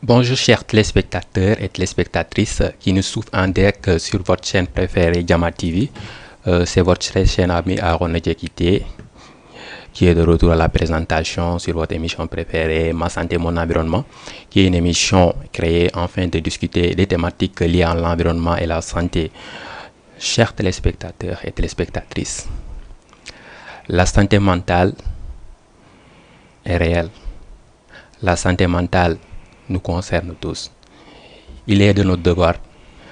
Bonjour chers téléspectateurs et téléspectatrices qui nous suivent en direct sur votre chaîne préférée Jama TV. C'est votre chaîne ami Arona Diakité qui est de retour à la présentation sur votre émission préférée Ma Santé Mon Environnement, qui est une émission créée afin de discuter des thématiques liées à l'environnement et la santé. Chers téléspectateurs et téléspectatrices, la santé mentale est réelle. La santé mentale nous concerne tous. Il est de notre devoir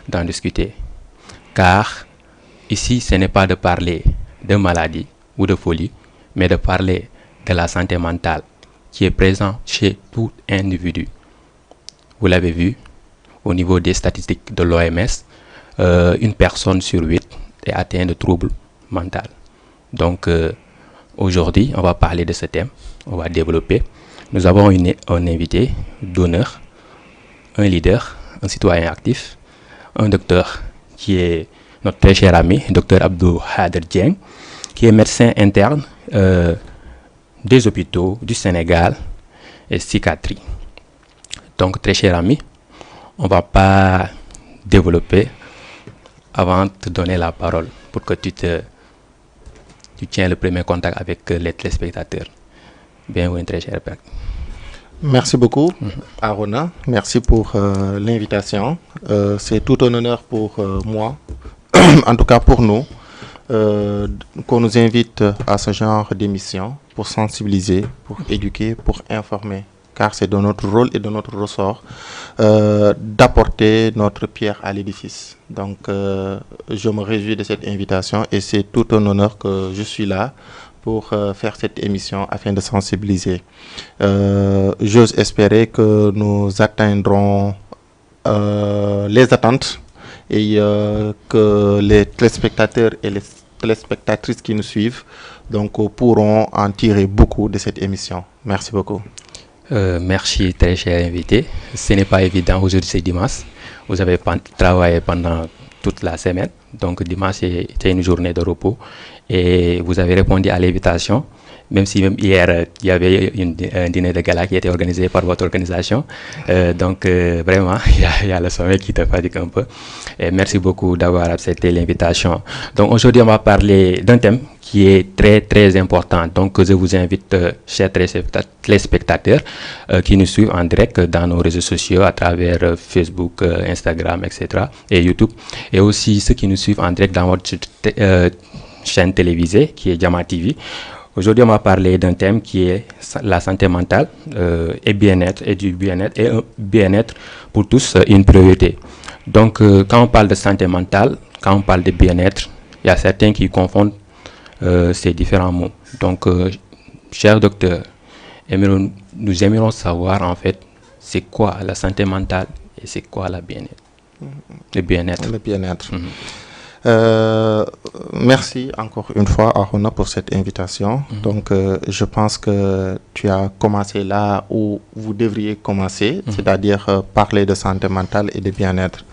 d'en discuter. Car ici, ce n'est pas de parler de maladie ou de folie, mais de parler de la santé mentale qui est présente chez tout individu. Vous l'avez vu, au niveau des statistiques de l'OMS, une personne sur 8 est atteinte de troubles mentaux. Donc, aujourd'hui, on va parler de ce thème, on va développer. Nous avons un invité d'honneur, un leader, un citoyen actif, un docteur qui est notre très cher ami, Dr Abdou Khader Dieng, qui est médecin interne des hôpitaux du Sénégal et psychiatrie. Donc, très cher ami, on ne va pas développer avant de te donner la parole pour que tu tiens le premier contact avec les téléspectateurs. Bienvenue, très cher père. Merci beaucoup, Arona. Merci pour l'invitation. C'est tout un honneur pour moi, en tout cas pour nous, qu'on nous invite à ce genre d'émission pour sensibiliser, pour éduquer, pour informer. Car c'est de notre rôle et de notre ressort d'apporter notre pierre à l'édifice. Donc, je me réjouis de cette invitation et c'est tout un honneur que je suis là pour faire cette émission afin de sensibiliser. J'ose espérer que nous atteindrons les attentes et que les téléspectateurs et les téléspectatrices qui nous suivent donc, pourront en tirer beaucoup de cette émission. Merci beaucoup. Merci très cher invité. Ce n'est pas évident, aujourd'hui c'est dimanche. Vous avez travaillé pendant toute la semaine, donc dimanche c'est une journée de repos et vous avez répondu à l'invitation, même si même hier il y avait un dîner de gala qui était organisé par votre organisation. Donc vraiment il y a le sommeil qui te fatigue un peu et merci beaucoup d'avoir accepté l'invitation. Donc aujourd'hui on va parler d'un thème qui est très très important, donc je vous invite chers téléspectateurs qui nous suivent en direct dans nos réseaux sociaux à travers Facebook, Instagram, etc. et YouTube, et aussi ceux qui nous suivent en direct dans votre chaîne télévisée qui est Jama TV. Aujourd'hui, on va parler d'un thème qui est la santé mentale et bien-être, et du bien-être, et un bien-être pour tous une priorité. Donc, quand on parle de santé mentale, quand on parle de bien-être, il y a certains qui confondent ces différents mots. Donc, cher docteur, nous aimerions savoir en fait c'est quoi la santé mentale et c'est quoi la bien-être. Le bien-être. Le bien-être. Merci encore une fois, Arona, pour cette invitation. Donc, je pense que tu as commencé là où vous devriez commencer, c'est-à-dire parler de santé mentale et de bien-être.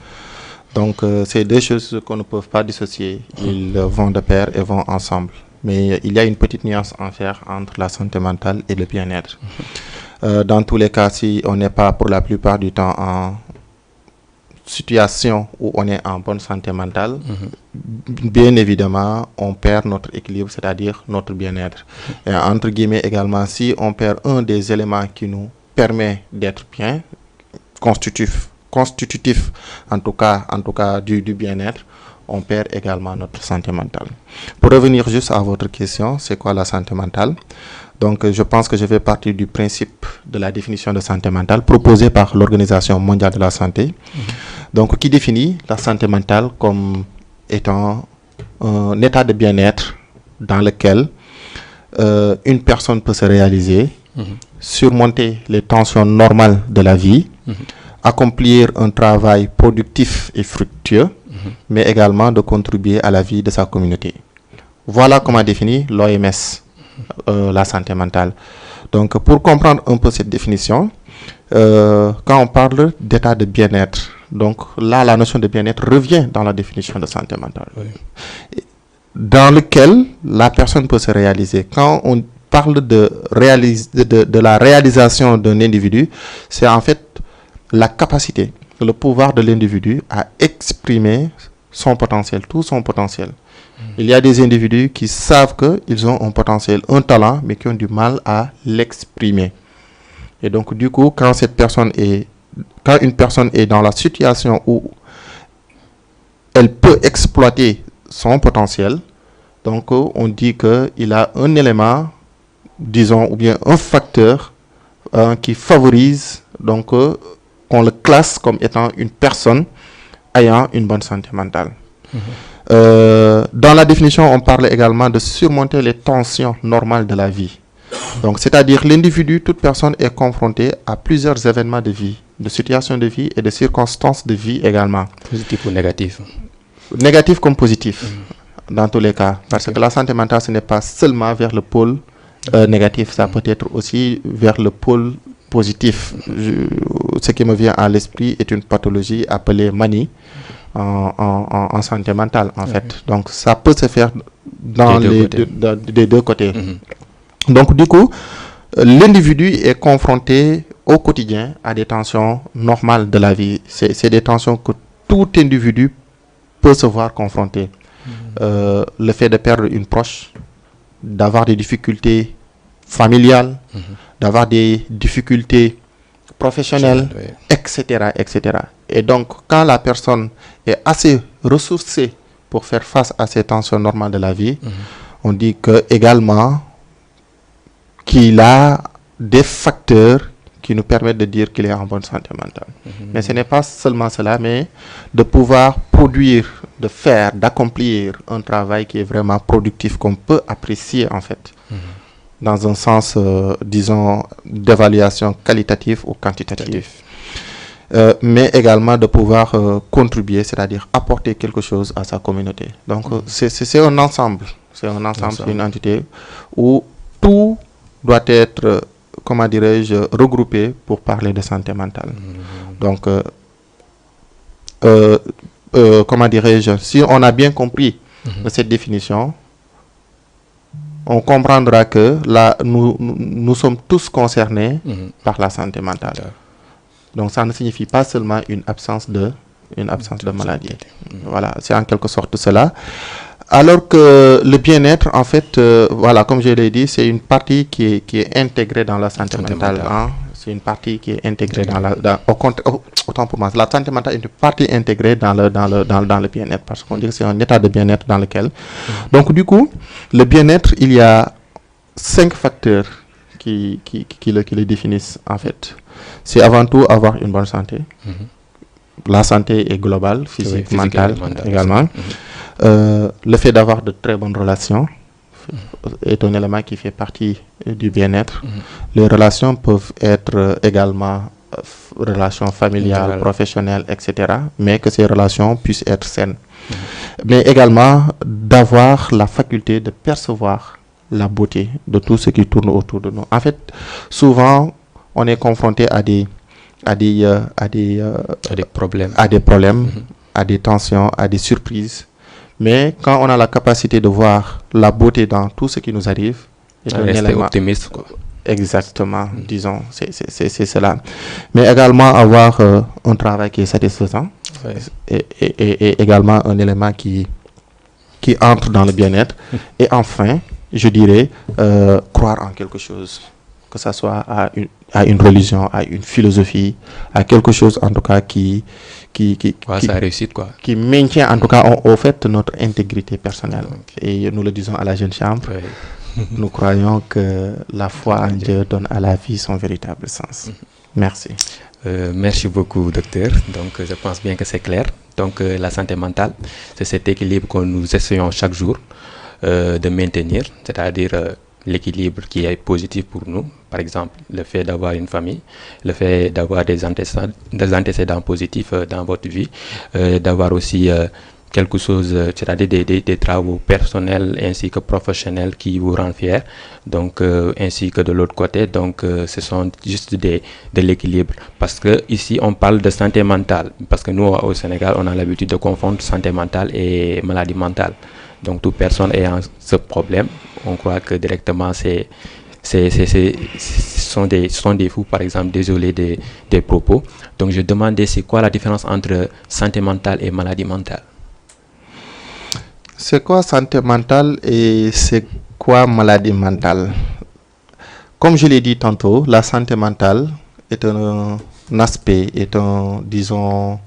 Donc, c'est deux choses qu'on ne peut pas dissocier. Ils vont de pair et vont ensemble. Mais il y a une petite nuance à faire entre la santé mentale et le bien-être. Dans tous les cas, si on n'est pas pour la plupart du temps en situation où on est en bonne santé mentale, bien évidemment, on perd notre équilibre, c'est-à-dire notre bien-être. Et entre guillemets également, si on perd un des éléments qui nous permet d'être bien, constitutif en tout cas du bien-être, on perd également notre santé mentale. Pour revenir juste à votre question, c'est quoi la santé mentale? Donc, je pense que je vais partir du principe de la définition de santé mentale proposée par l'Organisation mondiale de la santé. Donc, qui définit la santé mentale comme étant un état de bien-être dans lequel une personne peut se réaliser, surmonter les tensions normales de la vie, accomplir un travail productif et fructueux, mais également de contribuer à la vie de sa communauté. Voilà comment définit l'OMS la santé mentale. Donc, pour comprendre un peu cette définition, quand on parle d'état de bien-être, donc là, la notion de bien-être revient dans la définition de santé mentale, dans lequel la personne peut se réaliser. Quand on parle de la réalisation d'un individu, c'est en fait la capacité, le pouvoir de l'individu à exprimer son potentiel, tout son potentiel. Il y a des individus qui savent qu'ils ont un potentiel, un talent, mais qui ont du mal à l'exprimer. Et donc, du coup, quand une personne est dans la situation où elle peut exploiter son potentiel, donc on dit qu'il a un élément, disons, ou bien un facteur qui favorise, donc qu'on le classe comme étant une personne ayant une bonne santé mentale. Dans la définition, on parle également de surmonter les tensions normales de la vie. Donc, c'est-à-dire l'individu, toute personne est confrontée à plusieurs événements de vie, de situations de vie et de circonstances de vie également. Positif ou négatif? Négatif comme positif, dans tous les cas. Parce que la santé mentale, ce n'est pas seulement vers le pôle négatif, ça peut être aussi vers le pôle positif. Ce qui me vient à l'esprit est une pathologie appelée manie en santé mentale, en fait. Donc, ça peut se faire des deux côtés. Donc, du coup, l'individu est confronté au quotidien à des tensions normales de la vie. C'est des tensions que tout individu peut se voir confronté. Le fait de perdre une proche, d'avoir des difficultés familiales, d'avoir des difficultés professionnelles, etc., etc. Et donc, quand la personne est assez ressourcée pour faire face à ces tensions normales de la vie, on dit que également qu'il a des facteurs qui nous permettent de dire qu'il est en bonne santé mentale. Mais ce n'est pas seulement cela, mais de pouvoir produire, de faire, d'accomplir un travail qui est vraiment productif, qu'on peut apprécier en fait, dans un sens, disons, d'évaluation qualitative ou quantitative. Mais également de pouvoir contribuer, c'est-à-dire apporter quelque chose à sa communauté. Donc, c'est un ensemble, c'est une entité où tout doit être, comment dirais-je, regroupé pour parler de santé mentale. Donc, comment dirais-je, si on a bien compris cette définition, on comprendra que là, nous sommes tous concernés par la santé mentale. Donc, ça ne signifie pas seulement une absence de maladie. Voilà, c'est en quelque sorte cela. Alors que le bien-être, en fait, voilà, comme je l'ai dit, c'est une partie qui est intégrée dans la santé mentale. Hein. C'est une partie qui est intégrée autant pour moi, la santé mentale est une partie intégrée dans le bien-être, parce qu'on dit que c'est un état de bien-être dans lequel. Donc, du coup, le bien-être, il y a 5 facteurs qui le définissent, en fait. C'est avant tout avoir une bonne santé. La santé est globale, physique, mentale également. Le fait d'avoir de très bonnes relations est un élément qui fait partie du bien-être. Les relations peuvent être également relations familiales, professionnelles, etc. Mais que ces relations puissent être saines. Mais également d'avoir la faculté de percevoir la beauté de tout ce qui tourne autour de nous. En fait, souvent, on est confronté à des problèmes, à des tensions, à des surprises. Mais quand on a la capacité de voir la beauté dans tout ce qui nous arrive, rester optimiste, quoi. Exactement, disons, c'est cela. Mais également avoir un travail qui est satisfaisant et également un élément qui entre dans le bien-être. Et enfin, je dirais, croire en quelque chose, que ce soit à une religion, à une philosophie, à quelque chose en tout cas qui réussit, quoi. Qui maintient en tout cas au fait notre intégrité personnelle. Et nous le disons à la Jeune Chambre, nous croyons que la foi en Dieu donne à la vie son véritable sens. Merci. Merci beaucoup, docteur. Donc, je pense bien que c'est clair. Donc, la santé mentale, c'est cet équilibre que nous essayons chaque jour de maintenir, c'est-à-dire l'équilibre qui est positif pour nous. Par exemple, le fait d'avoir une famille, le fait d'avoir des antécédents positifs dans votre vie, d'avoir aussi quelque chose, c'est-à-dire des travaux personnels ainsi que professionnels qui vous rendent fiers, donc ainsi que de l'autre côté, donc ce sont juste de l'équilibre, parce que ici on parle de santé mentale, parce que nous au Sénégal on a l'habitude de confondre santé mentale et maladie mentale. Donc toute personne ayant ce problème, on croit que directement c'est ce sont des fous, par exemple, désolé des propos. Donc je demandais c'est quoi la différence entre santé mentale et maladie mentale. C'est quoi santé mentale et c'est quoi maladie mentale? Comme je l'ai dit tantôt, la santé mentale est un aspect, est un, disons,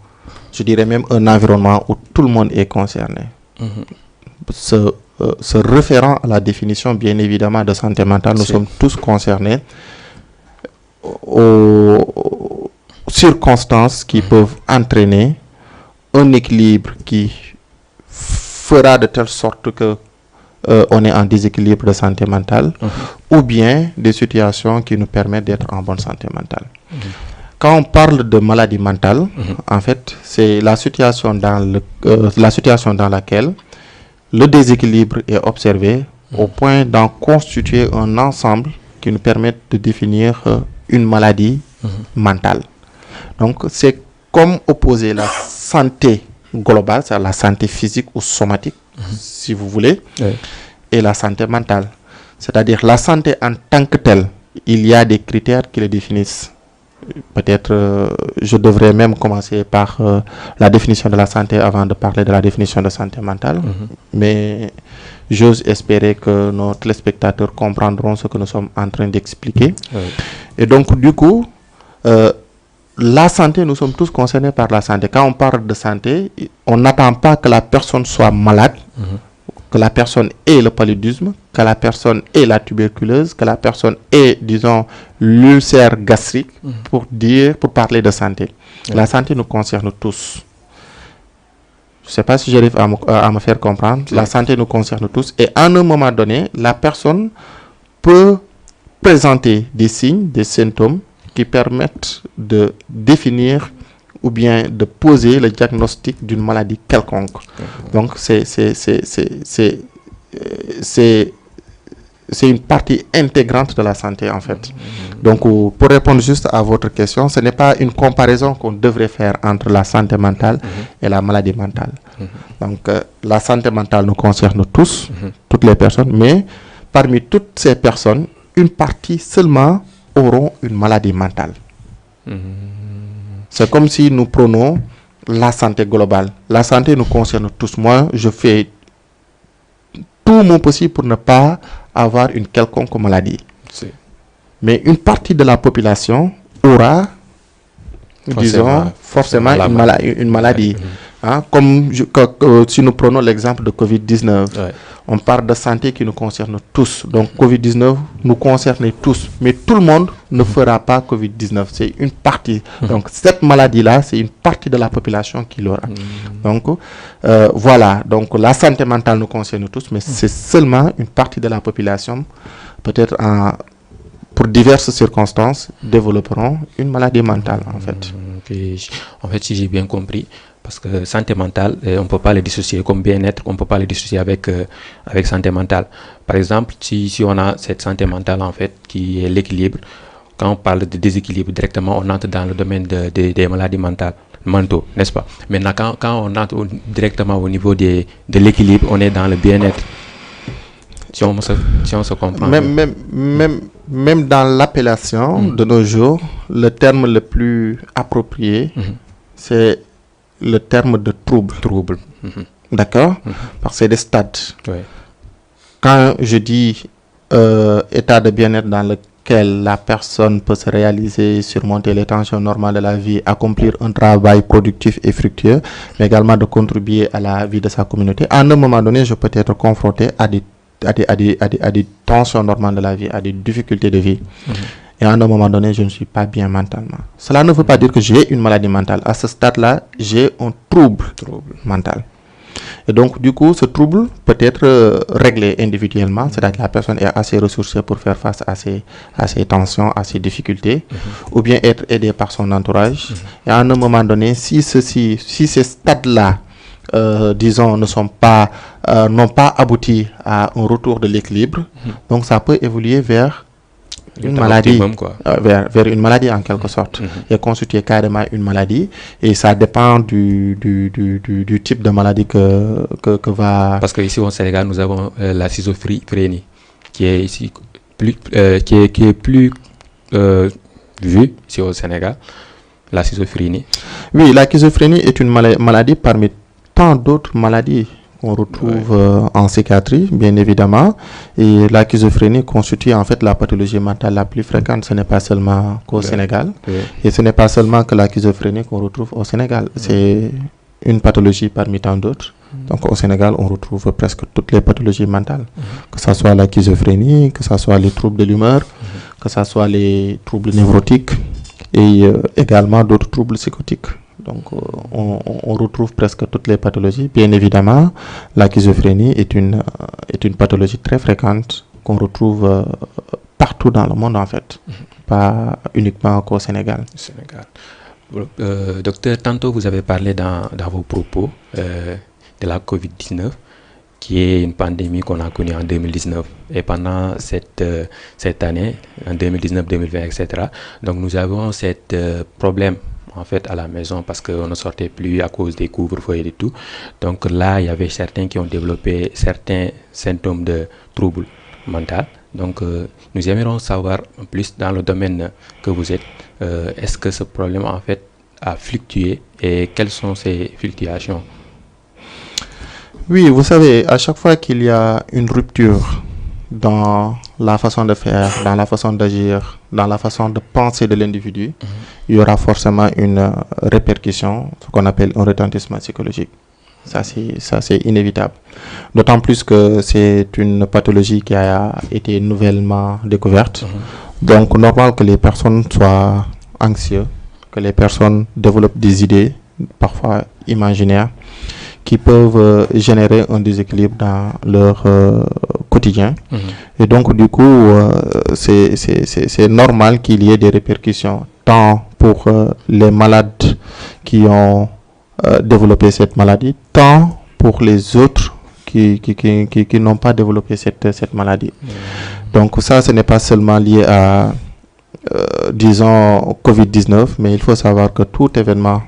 je dirais même un environnement où tout le monde est concerné. Se référant à la définition, bien évidemment, de santé mentale, nous sommes tous concernés aux circonstances qui peuvent entraîner un équilibre qui fera de telle sorte que on est en déséquilibre de santé mentale, ou bien des situations qui nous permettent d'être en bonne santé mentale. Quand on parle de maladie mentale, en fait, c'est la situation dans laquelle le déséquilibre est observé au point d'en constituer un ensemble qui nous permet de définir une maladie mentale. Donc, c'est comme opposer la santé globale, c'est-à-dire la santé physique ou somatique, si vous voulez, et la santé mentale. C'est-à-dire la santé en tant que telle, il y a des critères qui le définissent. Peut-être je devrais même commencer par la définition de la santé avant de parler de la définition de santé mentale. Mais j'ose espérer que nos téléspectateurs comprendront ce que nous sommes en train d'expliquer. Et donc, du coup, la santé, nous sommes tous concernés par la santé. Quand on parle de santé, on n'attend pas que la personne soit malade, que la personne ait le paludisme, que la personne ait la tuberculose, que la personne ait, disons, l'ulcère gastrique, pour parler de santé. La santé nous concerne tous. Je ne sais pas si j'arrive à me faire comprendre. La santé nous concerne tous. Et à un moment donné, la personne peut présenter des signes, des symptômes qui permettent de définir ou bien de poser le diagnostic d'une maladie quelconque. Donc, c'est une partie intégrante de la santé, en fait. Donc, pour répondre juste à votre question, ce n'est pas une comparaison qu'on devrait faire entre la santé mentale et la maladie mentale. Donc, la santé mentale nous concerne tous, toutes les personnes, mais parmi toutes ces personnes, une partie seulement auront une maladie mentale. C'est comme si nous prenons la santé globale. La santé nous concerne tous. Moi, je fais tout mon possible pour ne pas avoir une quelconque maladie. Mais une partie de la population aura, disons, forcément une maladie. Hein? Comme si nous prenons l'exemple de Covid-19, on parle de santé qui nous concerne tous. Donc, Covid-19 nous concerne tous. Mais tout le monde ne fera pas Covid-19. C'est une partie. Donc, cette maladie-là, c'est une partie de la population qui l'aura. Donc, voilà. Donc, la santé mentale nous concerne tous, mais c'est seulement une partie de la population, peut-être pour diverses circonstances, développeront une maladie mentale, en fait. En fait, si j'ai bien compris, parce que santé mentale, on ne peut pas le dissocier comme bien-être, on ne peut pas le dissocier avec santé mentale. Par exemple, si on a cette santé mentale, en fait, qui est l'équilibre, quand on parle de déséquilibre, directement, on entre dans le domaine des maladies mentaux, n'est-ce pas? Maintenant, quand on entre directement au niveau de l'équilibre, on est dans le bien-être. Si on se comprend. Même dans l'appellation de nos jours, le terme le plus approprié, c'est le terme de trouble. D'accord? Parce que c'est des stades. Quand je dis état de bien-être dans lequel la personne peut se réaliser, surmonter les tensions normales de la vie, accomplir un travail productif et fructueux, mais également de contribuer à la vie de sa communauté, à un moment donné, je peux être confronté à des tensions normales de la vie, à des difficultés de vie. Et à un moment donné, je ne suis pas bien mentalement. Cela ne veut pas dire que j'ai une maladie mentale. À ce stade-là, j'ai un trouble mental. Et donc, du coup, ce trouble peut être réglé individuellement, c'est-à-dire que la personne est assez ressourcée pour faire face à ces tensions, à ces difficultés, ou bien être aidée par son entourage. Et à un moment donné, si ces stades-là, disons, n'ont pas abouti à un retour de l'équilibre, donc ça peut évoluer vers une maladie, vers une maladie en quelque sorte, et constituer carrément une maladie, et ça dépend du type de maladie que va... Parce que ici au Sénégal, nous avons la schizophrénie, qui est ici qui est plus vue ici au Sénégal, la schizophrénie. Oui, la schizophrénie est une maladie parmi tant d'autres maladies qu'on retrouve en psychiatrie, bien évidemment. Et la schizophrénie constitue en fait la pathologie mentale la plus fréquente. Ce n'est pas seulement qu'au Sénégal. Et ce n'est pas seulement que la schizophrénie qu'on retrouve au Sénégal. C'est une pathologie parmi tant d'autres. Donc au Sénégal, on retrouve presque toutes les pathologies mentales. Que ce soit la schizophrénie, que ce soit les troubles de l'humeur, que ce soit les troubles névrotiques et également d'autres troubles psychotiques. Donc, on retrouve presque toutes les pathologies. Bien évidemment, la schizophrénie est une pathologie très fréquente qu'on retrouve partout dans le monde, en fait, pas uniquement qu'au Sénégal. Docteur, tantôt vous avez parlé dans vos propos de la COVID-19, qui est une pandémie qu'on a connue en 2019. Et pendant cette année, en 2019, 2020, etc., donc nous avons cet problème en fait à la maison parce qu'on ne sortait plus à cause des couvre-feux et tout. Donc là, il y avait certains qui ont développé certains symptômes de troubles mentaux. Donc nous aimerions savoir plus dans le domaine que vous êtes. Est-ce que ce problème en fait a fluctué et quelles sont ces fluctuations? Oui, vous savez, à chaque fois qu'il y a une rupture dans la façon de faire, dans la façon d'agir, dans la façon de penser de l'individu, il y aura forcément une répercussion, ce qu'on appelle un retentissement psychologique. Ça, c'est inévitable. D'autant plus que c'est une pathologie qui a été nouvellement découverte. Donc, normal que les personnes soient anxieuses, que les personnes développent des idées, parfois imaginaires, qui peuvent générer un déséquilibre dans leur quotidien. Et donc, du coup, c'est normal qu'il y ait des répercussions, tant pour les malades qui ont développé cette maladie, tant pour les autres qui n'ont pas développé cette maladie. Donc, ça, ce n'est pas seulement lié à, disons, COVID-19, mais il faut savoir que tout événement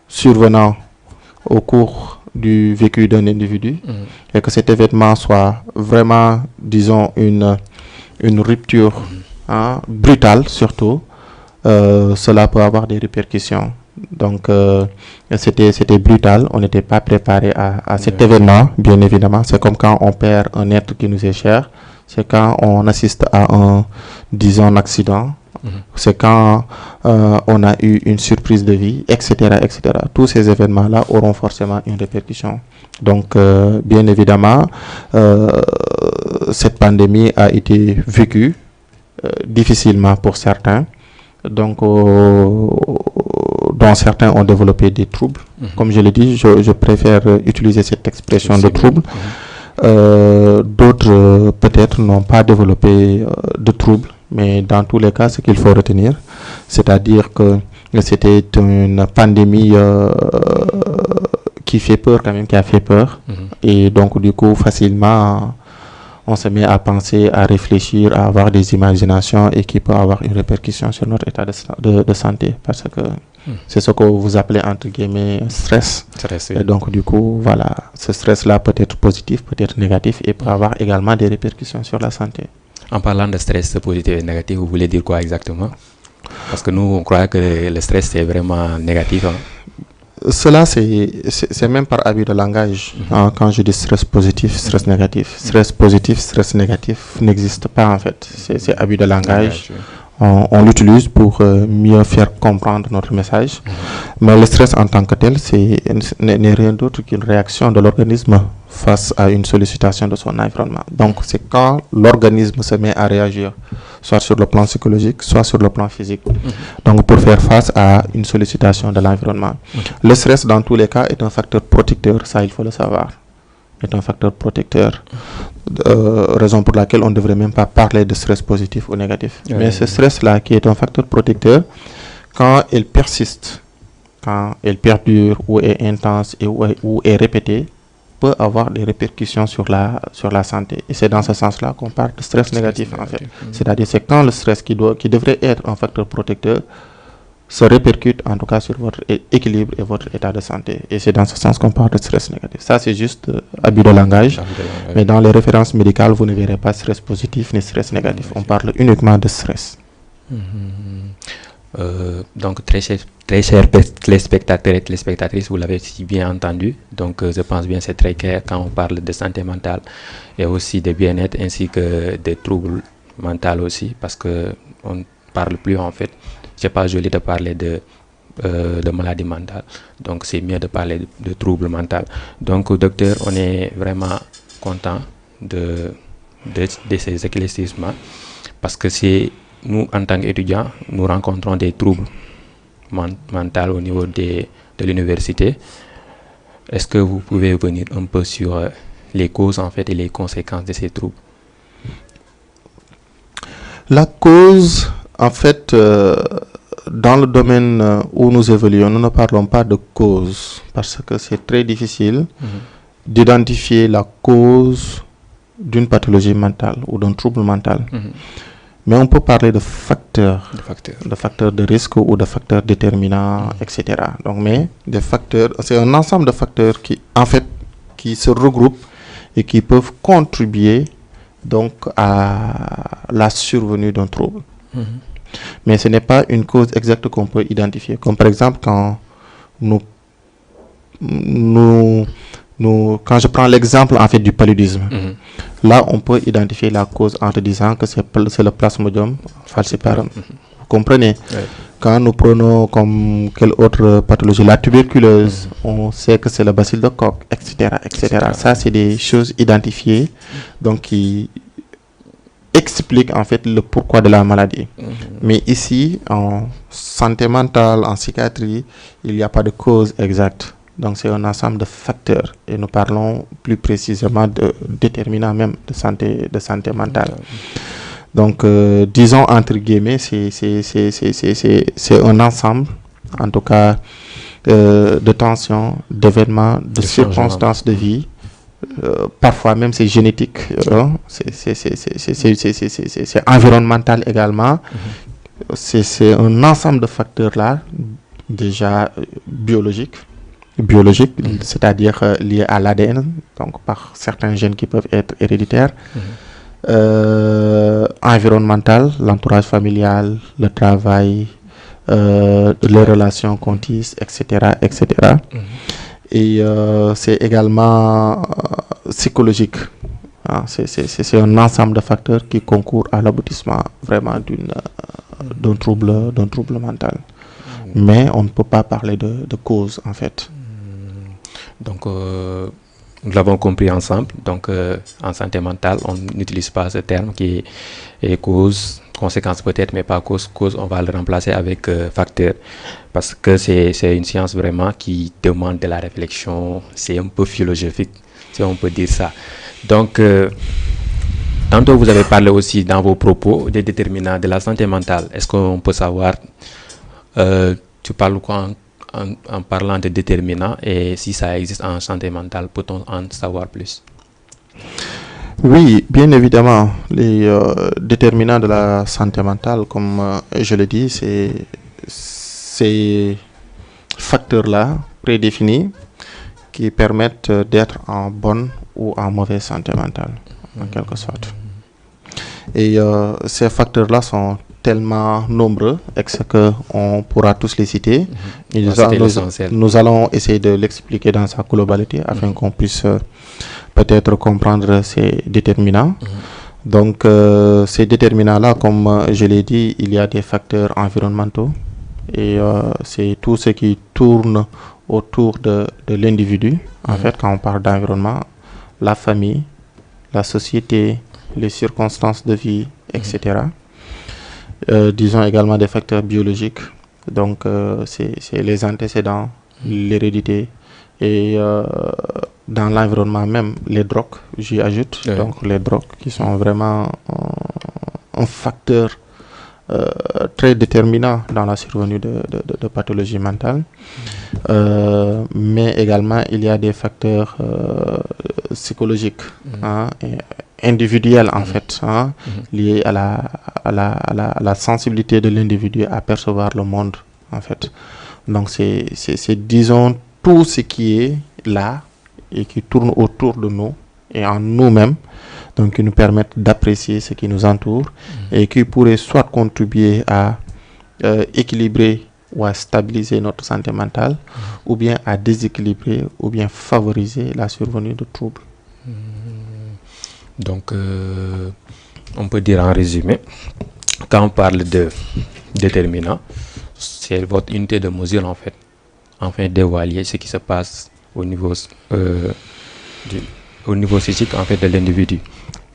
survenant au cours du vécu d'un individu et que cet événement soit vraiment, disons, une rupture brutale surtout, cela peut avoir des répercussions. Donc c'était brutal, on n'était pas préparé à cet événement, bien évidemment. C'est comme quand on perd un être qui nous est cher, c'est quand on assiste à un, disons, accident. C'est quand on a eu une surprise de vie, etc., etc. Tous ces événements-là auront forcément une répercussion. Donc, bien évidemment, cette pandémie a été vécue difficilement pour certains. Donc, dont certains ont développé des troubles. Comme je l'ai dit, je préfère utiliser cette expression de troubles. D'autres, peut-être, n'ont pas développé de troubles. Mais dans tous les cas, ce qu'il faut retenir, c'est-à-dire que c'était une pandémie qui fait peur quand même, qui a fait peur. Et donc, du coup, facilement, on se met à penser, à réfléchir, à avoir des imaginations et qui peut avoir une répercussion sur notre état de santé. Parce que c'est ce que vous appelez, entre guillemets, stress. Oui. Et donc, du coup, voilà, ce stress-là peut être positif, peut être négatif et peut avoir également des répercussions sur la santé. En parlant de stress positif et négatif, vous voulez dire quoi exactement? Parce que nous, on croit que le stress, c'est vraiment négatif. Cela, c'est même par abus de langage. Quand je dis stress positif, stress négatif. Stress positif, stress négatif n'existe pas en fait. C'est abus de langage. On l'utilise pour mieux faire comprendre notre message. Mais le stress en tant que tel, n'est rien d'autre qu'une réaction de l'organisme face à une sollicitation de son environnement. Donc, c'est quand l'organisme se met à réagir, soit sur le plan psychologique, soit sur le plan physique. Donc, pour faire face à une sollicitation de l'environnement. Le stress, dans tous les cas, est un facteur protecteur, ça, il faut le savoir. Est un facteur protecteur. Raison pour laquelle on ne devrait même pas parler de stress positif ou négatif. Mais ce stress-là, qui est un facteur protecteur, quand il persiste, quand il perdure ou est intense ou est répété, peut avoir des répercussions sur la santé. Et c'est dans ce sens-là qu'on parle de stress négatif en fait. C'est-à-dire c'est quand le stress qui devrait être un facteur protecteur se répercute en tout cas sur votre équilibre et votre état de santé. Et c'est dans ce sens qu'on parle de stress négatif. Ça, c'est juste abus de langage. Mais dans les références médicales, vous ne verrez pas stress positif ni stress négatif. On parle uniquement de stress. Donc, très chers téléspectateurs et téléspectatrices, vous l'avez si bien entendu. Donc, je pense bien c'est très clair quand on parle de santé mentale et aussi de bien-être ainsi que des troubles mentaux aussi, parce que on ne parle plus en fait. C'est pas joli de parler de maladie mentale. Donc, c'est mieux de parler de troubles mentaux. Donc, docteur, on est vraiment content de ces éclaircissements parce que c'est nous, en tant qu'étudiants, nous rencontrons des troubles mentaux au niveau de l'université. Est-ce que vous pouvez venir un peu sur les causes en fait et les conséquences de ces troubles? La cause, en fait, dans le domaine où nous évoluons, nous ne parlons pas de cause parce que c'est très difficile d'identifier la cause d'une pathologie mentale ou d'un trouble mental. Mais on peut parler de facteurs, de risque ou de facteurs déterminants, etc. Donc, mais des facteurs, c'est un ensemble de facteurs qui, en fait, qui se regroupent et qui peuvent contribuer donc à la survenue d'un trouble. Mais ce n'est pas une cause exacte qu'on peut identifier. Comme par exemple quand quand je prends l'exemple en fait du paludisme, là on peut identifier la cause en te disant que c'est le Plasmodium falciparum. Vous comprenez? Quand nous prenons comme quelle autre pathologie, la tuberculose, on sait que c'est le bacille de Koch, etc., etc. Ça, c'est des choses identifiées, donc qui expliquent en fait le pourquoi de la maladie. Mais ici, en santé mentale, en psychiatrie, il n'y a pas de cause exacte. Donc, c'est un ensemble de facteurs. Et nous parlons plus précisément de déterminants même de santé mentale. Donc, disons entre guillemets, c'est un ensemble, en tout cas, de tensions, d'événements, de circonstances de vie. Parfois même c'est génétique, c'est environnemental également. C'est un ensemble de facteurs là, déjà biologiques, c'est-à-dire liés à l'ADN, donc par certains gènes qui peuvent être héréditaires. Environnemental, l'entourage familial, le travail, les relations qu'on tisse, etc., etc. Et c'est également psychologique. C'est un ensemble de facteurs qui concourent à l'aboutissement vraiment d'un trouble mental. Mais on ne peut pas parler de cause en fait. Donc, nous l'avons compris ensemble. Donc, en santé mentale, on n'utilise pas ce terme qui est cause, conséquence peut-être, mais pas cause. Cause, on va le remplacer avec facteur. Parce que c'est une science vraiment qui demande de la réflexion. C'est un peu philosophique, si on peut dire ça. Donc, tantôt vous avez parlé aussi dans vos propos des déterminants de la santé mentale. Est-ce qu'on peut savoir, tu parles quoi en parlant de déterminants et si ça existe en santé mentale, peut-on en savoir plus? Oui, bien évidemment, les déterminants de la santé mentale, comme je le dis, c'est ces facteurs-là prédéfinis qui permettent d'être en bonne ou en mauvaise santé mentale, en quelque sorte. Et ces facteurs-là sont tellement nombreux qu'on pourra tous les citer. Nous allons essayer de l'expliquer dans sa globalité afin qu'on puisse peut-être comprendre ces déterminants. Donc, ces déterminants-là, comme je l'ai dit, il y a des facteurs environnementaux et c'est tout ce qui tourne autour de l'individu. En fait, quand on parle d'environnement, la famille, la société, les circonstances de vie, etc. Disons également des facteurs biologiques. Donc, c'est les antécédents, l'hérédité et dans l'environnement même, les drogues, j'y ajoute. Donc, les drogues qui sont vraiment un facteur très déterminant dans la survenue de pathologies mentales. Mais également, il y a des facteurs psychologiques et individuels, en fait, liés à la sensibilité de l'individu à percevoir le monde en fait. Donc c'est disons tout ce qui est là et qui tourne autour de nous et en nous-mêmes, donc qui nous permettent d'apprécier ce qui nous entoure et qui pourrait soit contribuer à équilibrer ou à stabiliser notre santé mentale, ou bien à déséquilibrer ou bien favoriser la survenue de troubles. Donc, on peut dire en résumé, quand on parle de déterminant, c'est votre unité de mesure en fait, afin d'évaluer ce qui se passe au niveau physique en fait de l'individu.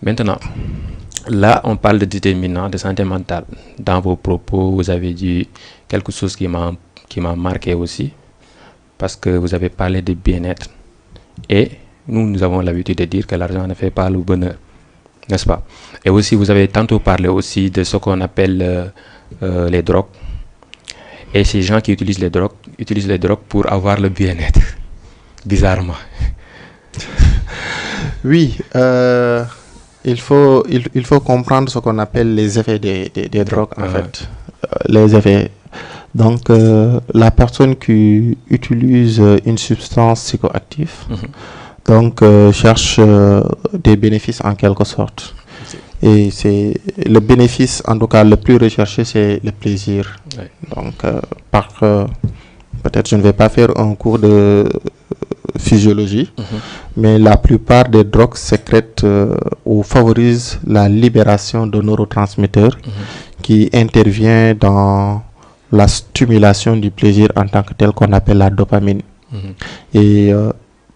Maintenant, là, on parle de déterminant de santé mentale. Dans vos propos, vous avez dit quelque chose qui m'a marqué aussi, parce que vous avez parlé de bien-être. Et nous avons l'habitude de dire que l'argent ne fait pas le bonheur, n'est-ce pas? Et aussi, vous avez tantôt parlé aussi de ce qu'on appelle les drogues. Et ces gens qui utilisent les drogues pour avoir le bien-être, bizarrement. Oui, il faut comprendre ce qu'on appelle les effets des drogues, en fait. Les effets. Donc, la personne qui utilise une substance psychoactive, donc cherche des bénéfices en quelque sorte. Et c'est le bénéfice, en tout cas le plus recherché, c'est le plaisir. Ouais. Donc, peut-être je ne vais pas faire un cours de physiologie, mais la plupart des drogues sécrètent ou favorisent la libération de neurotransmetteurs qui intervient dans la stimulation du plaisir en tant que tel, qu'on appelle la dopamine. Et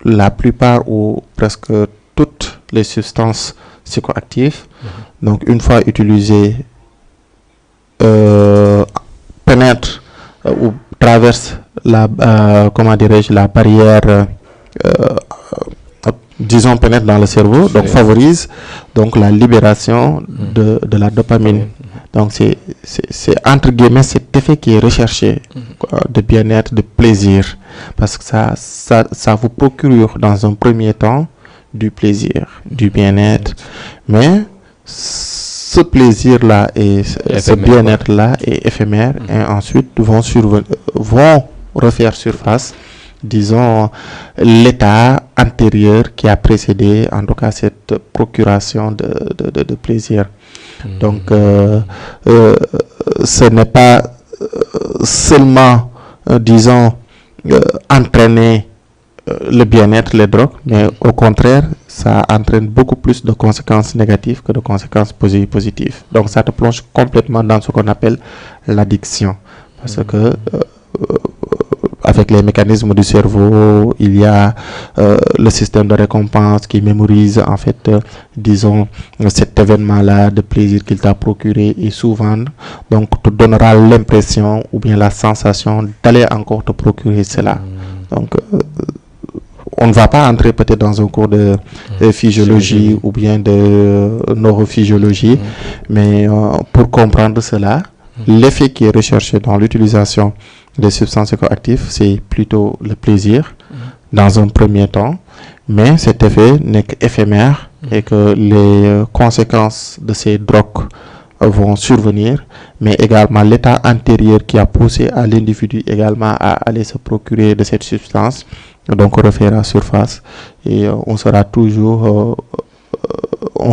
la plupart ou presque toutes les substances psychoactives, donc une fois utilisées, pénètrent ou traversent la barrière, disons pénètre dans le cerveau, donc favorise donc la libération de la dopamine. Donc c'est entre guillemets cet effet qui est recherché, de bien-être, de plaisir, parce que ça vous procure dans un premier temps du plaisir, du bien-être, mais ce plaisir-là et ce bien-être-là est éphémère, et ensuite vont refaire surface, disons, l'état antérieur qui a précédé, en tout cas, cette procuration de plaisir. Donc, ce n'est pas seulement, disons, entraîner le bien-être, les drogues, mais au contraire, ça entraîne beaucoup plus de conséquences négatives que de conséquences positives. Donc, ça te plonge complètement dans ce qu'on appelle l'addiction. Parce que avec les mécanismes du cerveau, il y a le système de récompense qui mémorise en fait, disons, cet événement-là de plaisir qu'il t'a procuré, et souvent donc te donnera l'impression ou bien la sensation d'aller encore te procurer cela. Donc on ne va pas entrer peut-être dans un cours de physiologie ou bien de neurophysiologie, mais pour comprendre cela, l'effet qui est recherché dans l'utilisation des substances psychoactives, c'est plutôt le plaisir dans un premier temps, mais cet effet n'est qu'éphémère et que les conséquences de ces drogues vont survenir, mais également l'état antérieur qui a poussé à l'individu également à aller se procurer de cette substance, donc refera surface, et on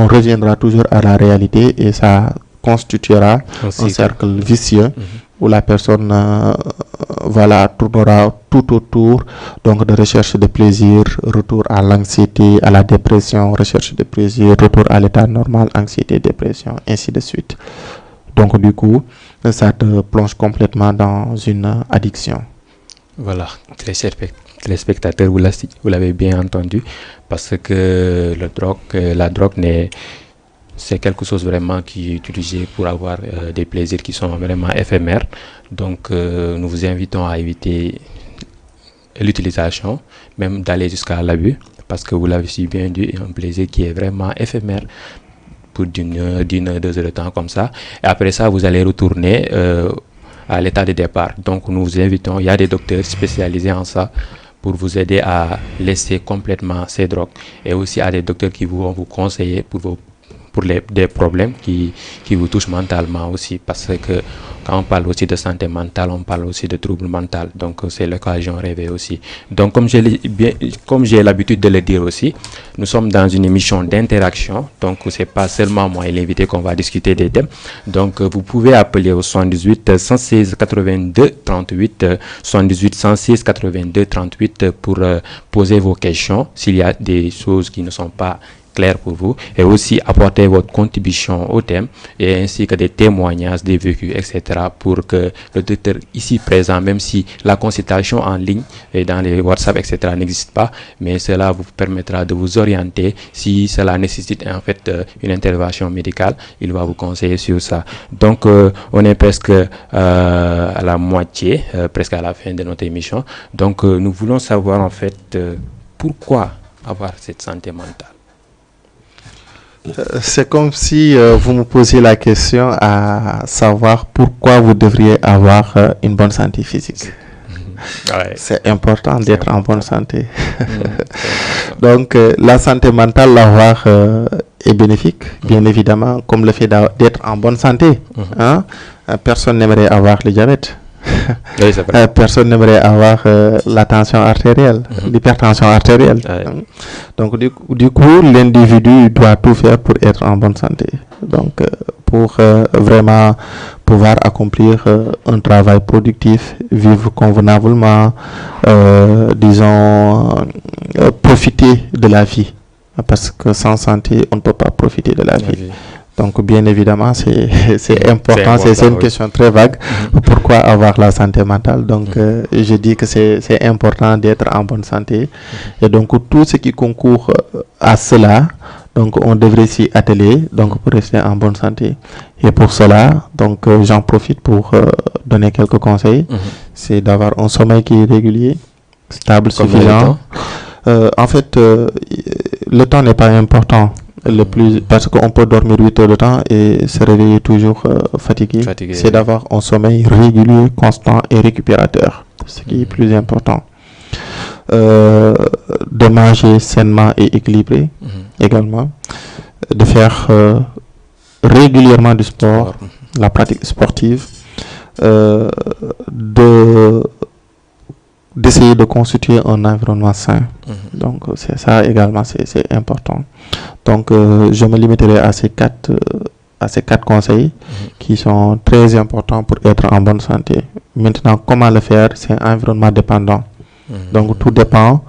reviendra toujours à la réalité, et ça constituera un cercle vicieux où la personne tournera tout autour donc de recherche de plaisir, retour à l'anxiété, à la dépression, recherche de plaisir, retour à l'état normal, anxiété, dépression, ainsi de suite. Donc du coup, ça te plonge complètement dans une addiction. Voilà, très chers téléspectateurs, vous l'avez bien entendu, parce que la drogue c'est quelque chose vraiment qui est utilisé pour avoir des plaisirs qui sont vraiment éphémères. Donc nous vous invitons à éviter l'utilisation, même d'aller jusqu'à l'abus, parce que vous l'avez si bien dit, un plaisir qui est vraiment éphémère pour d'une heure, 2 heures de temps comme ça. Et après ça, vous allez retourner à l'état de départ. Donc nous vous invitons, il y a des docteurs spécialisés en ça, pour vous aider à laisser complètement ces drogues. Et aussi à des docteurs qui vont vous conseiller pour pour des problèmes qui vous touchent mentalement aussi, parce que quand on parle aussi de santé mentale, on parle aussi de troubles mentaux, donc c'est l'occasion rêvée aussi. Donc comme j'ai l'habitude de le dire aussi, nous sommes dans une émission d'interaction, donc c'est pas seulement moi et l'invité qu'on va discuter des thèmes. Donc vous pouvez appeler au 78 116 82 38 78 116 82 38 pour poser vos questions s'il y a des choses qui ne sont pas claires pour vous, et aussi apporter votre contribution au thème, et ainsi que des témoignages, des vécus, etc., pour que le docteur ici présent, même si la consultation en ligne et dans les WhatsApp, etc., n'existe pas, mais cela vous permettra de vous orienter. Si cela nécessite en fait une intervention médicale, il va vous conseiller sur ça. Donc on est presque à la moitié, presque à la fin de notre émission. Donc nous voulons savoir en fait pourquoi avoir cette santé mentale. C'est comme si vous me posiez la question à savoir pourquoi vous devriez avoir une bonne santé physique. Ouais. C'est important d'être en bonne santé. Donc, la santé mentale, l'avoir est bénéfique, bien évidemment, comme le fait d'être en bonne santé. Hein? Personne n'aimerait avoir le diabète. Oui, c'est vrai. Personne n'aimerait avoir la tension artérielle, l'hypertension artérielle. Donc, du coup, l'individu doit tout faire pour être en bonne santé. Donc, pour vraiment pouvoir accomplir un travail productif, vivre convenablement, disons, profiter de la vie. Parce que sans santé, on ne peut pas profiter de la vie. Donc, bien évidemment, c'est important. C'est une question très vague. Pourquoi avoir la santé mentale? Donc, je dis que c'est important d'être en bonne santé. Et donc, tout ce qui concourt à cela, donc, on devrait s'y atteler, donc, pour rester en bonne santé. Et pour cela, donc, j'en profite pour donner quelques conseils. C'est d'avoir un sommeil qui est régulier, stable, suffisant. En fait, le temps n'est pas important. Parce qu'on peut dormir 8 heures de temps et se réveiller toujours fatigué. C'est d'avoir un sommeil régulier, constant et récupérateur. Ce qui est plus important. De manger sainement et équilibré également. De faire régulièrement du sport, la pratique sportive. D'essayer de constituer un environnement sain. Donc, c'est ça également, c'est important. Donc, je me limiterai à ces quatre conseils qui sont très importants pour être en bonne santé. Maintenant, comment le faire? C'est environnement dépendant. Donc, tout dépend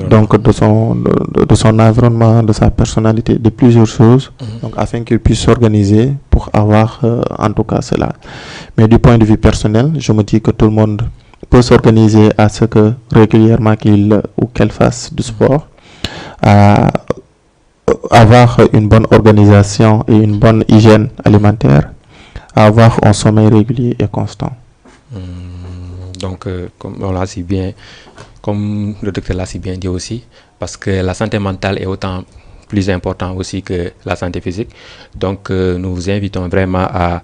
donc, de son environnement, de sa personnalité, de plusieurs choses, donc, afin qu'il puisse s'organiser pour avoir en tout cas cela. Mais du point de vue personnel, je me dis que tout le monde peut s'organiser à ce que régulièrement qu'il ou qu'elle fasse du sport, avoir une bonne organisation et une bonne hygiène alimentaire, avoir un sommeil régulier et constant. Donc, comme le docteur l'a si bien dit aussi, parce que la santé mentale est autant plus importante aussi que la santé physique. Donc, nous vous invitons vraiment à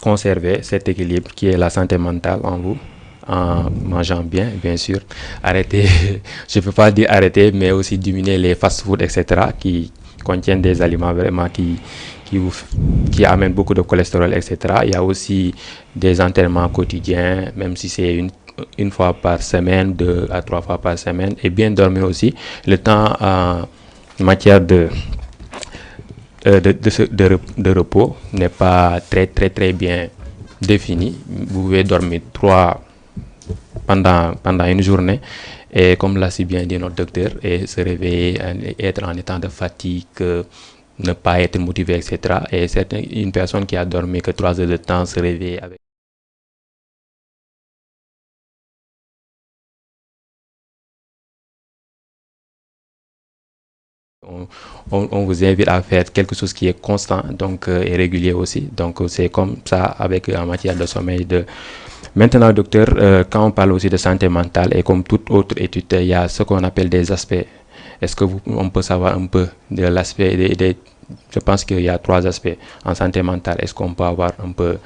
conserver cet équilibre qui est la santé mentale en vous, en mangeant bien sûr, arrêter, je ne peux pas dire arrêter, mais aussi diminuer les fast-food, etc., qui contiennent des aliments vraiment qui amènent beaucoup de cholestérol, etc. Il y a aussi des entraînements quotidiens, même si c'est une fois par semaine, 2 à 3 fois par semaine, et bien dormir aussi. Le temps en matière de repos n'est pas très bien défini. Vous pouvez dormir 3 pendant une journée, et comme l'a si bien dit notre docteur, et se réveiller, être en état de fatigue, ne pas être motivé, etc. Et une personne qui a dormi que 3 heures de temps se réveille avec on vous invite à faire quelque chose qui est constant, donc et régulier aussi. Donc c'est comme ça avec en matière de sommeil. Maintenant, docteur, quand on parle aussi de santé mentale, et comme toute autre étude, il y a ce qu'on appelle des aspects. Est-ce que on peut savoir un peu de l'aspect je pense qu'il y a 3 aspects en santé mentale. Est-ce qu'on peut avoir un peu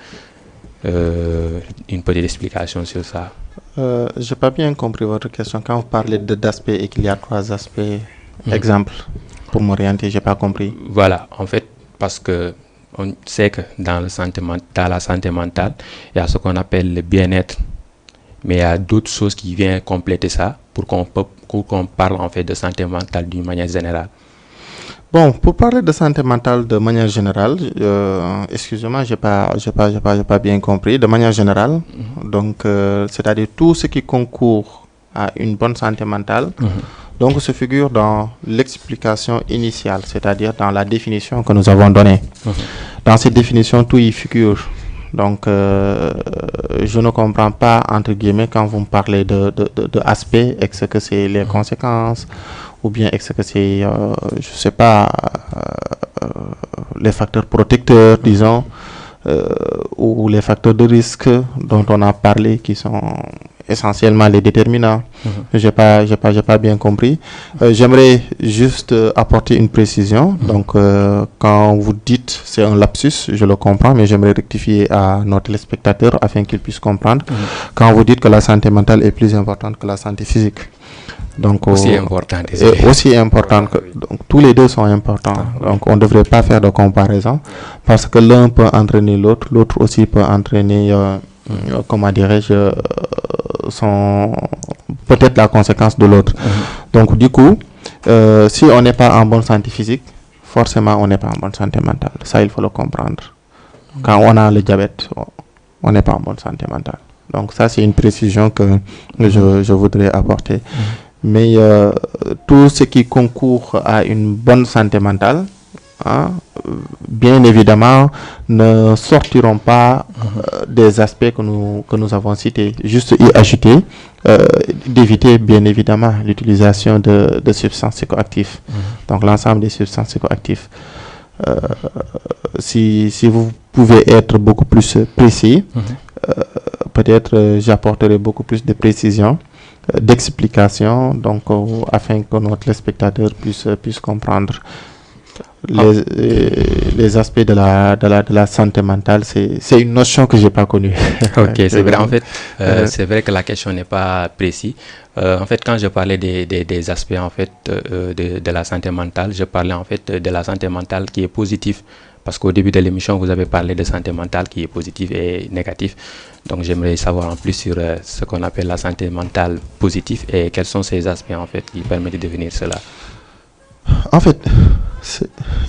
une petite explication sur ça? Je n'ai pas bien compris votre question. Quand vous parlez d'aspects et qu'il y a 3 aspects, exemple, pour m'orienter, je n'ai pas compris. Voilà, en fait, parce que on sait que dans la santé mentale, il y a ce qu'on appelle le bien-être, mais il y a d'autres choses qui viennent compléter ça pour qu'on parle en fait de santé mentale d'une manière générale. Bon, pour parler de santé mentale de manière générale, excusez-moi, j'ai pas bien compris. De manière générale, donc c'est-à-dire tout ce qui concourt à une bonne santé mentale, donc se figure dans l'explication initiale, c'est-à-dire dans la définition que nous avons donnée. Dans cette définition, tout y figure. Donc, je ne comprends pas, entre guillemets, quand vous me parlez de aspect, est-ce que c'est les conséquences, ou bien est-ce que c'est, je sais pas, les facteurs protecteurs, disons, ou les facteurs de risque dont on a parlé, qui sont essentiellement les déterminants. J'ai pas bien compris. J'aimerais juste apporter une précision. Donc, quand vous dites c'est un lapsus, je le comprends, mais j'aimerais rectifier à nos téléspectateurs afin qu'ils puissent comprendre. Quand vous dites que la santé mentale est plus importante que la santé physique. Donc, aussi important. Aussi important que, donc, tous les deux sont importants. Donc, on ne devrait pas faire de comparaison parce que l'un peut entraîner l'autre, l'autre aussi peut entraîner, comment dirais-je, peut-être la conséquence de l'autre. Donc, du coup, si on n'est pas en bonne santé physique, forcément, on n'est pas en bonne santé mentale. Ça, il faut le comprendre. Quand on a le diabète, on n'est pas en bonne santé mentale. Donc, ça, c'est une précision que je voudrais apporter. Mais tout ce qui concourt à une bonne santé mentale, bien évidemment, ne sortiront pas des aspects que nous avons cités. Juste y ajouter, d'éviter bien évidemment l'utilisation de substances psychoactives. Donc l'ensemble des substances psychoactives. Si vous pouvez être beaucoup plus précis, peut-être j'apporterai beaucoup plus de précision, d'explication, donc afin que notre spectateur puisse comprendre les aspects de la santé mentale. C'est une notion que j'ai pas connue. Ok, c'est vrai. En fait, c'est vrai que la question n'est pas précise. En fait, quand je parlais des aspects en fait de la santé mentale, je parlais en fait de la santé mentale qui est positive. Parce qu'au début de l'émission, vous avez parlé de santé mentale qui est positive et négative. Donc, j'aimerais savoir en plus sur ce qu'on appelle la santé mentale positive et quels sont ces aspects en fait qui permettent de devenir cela. En fait,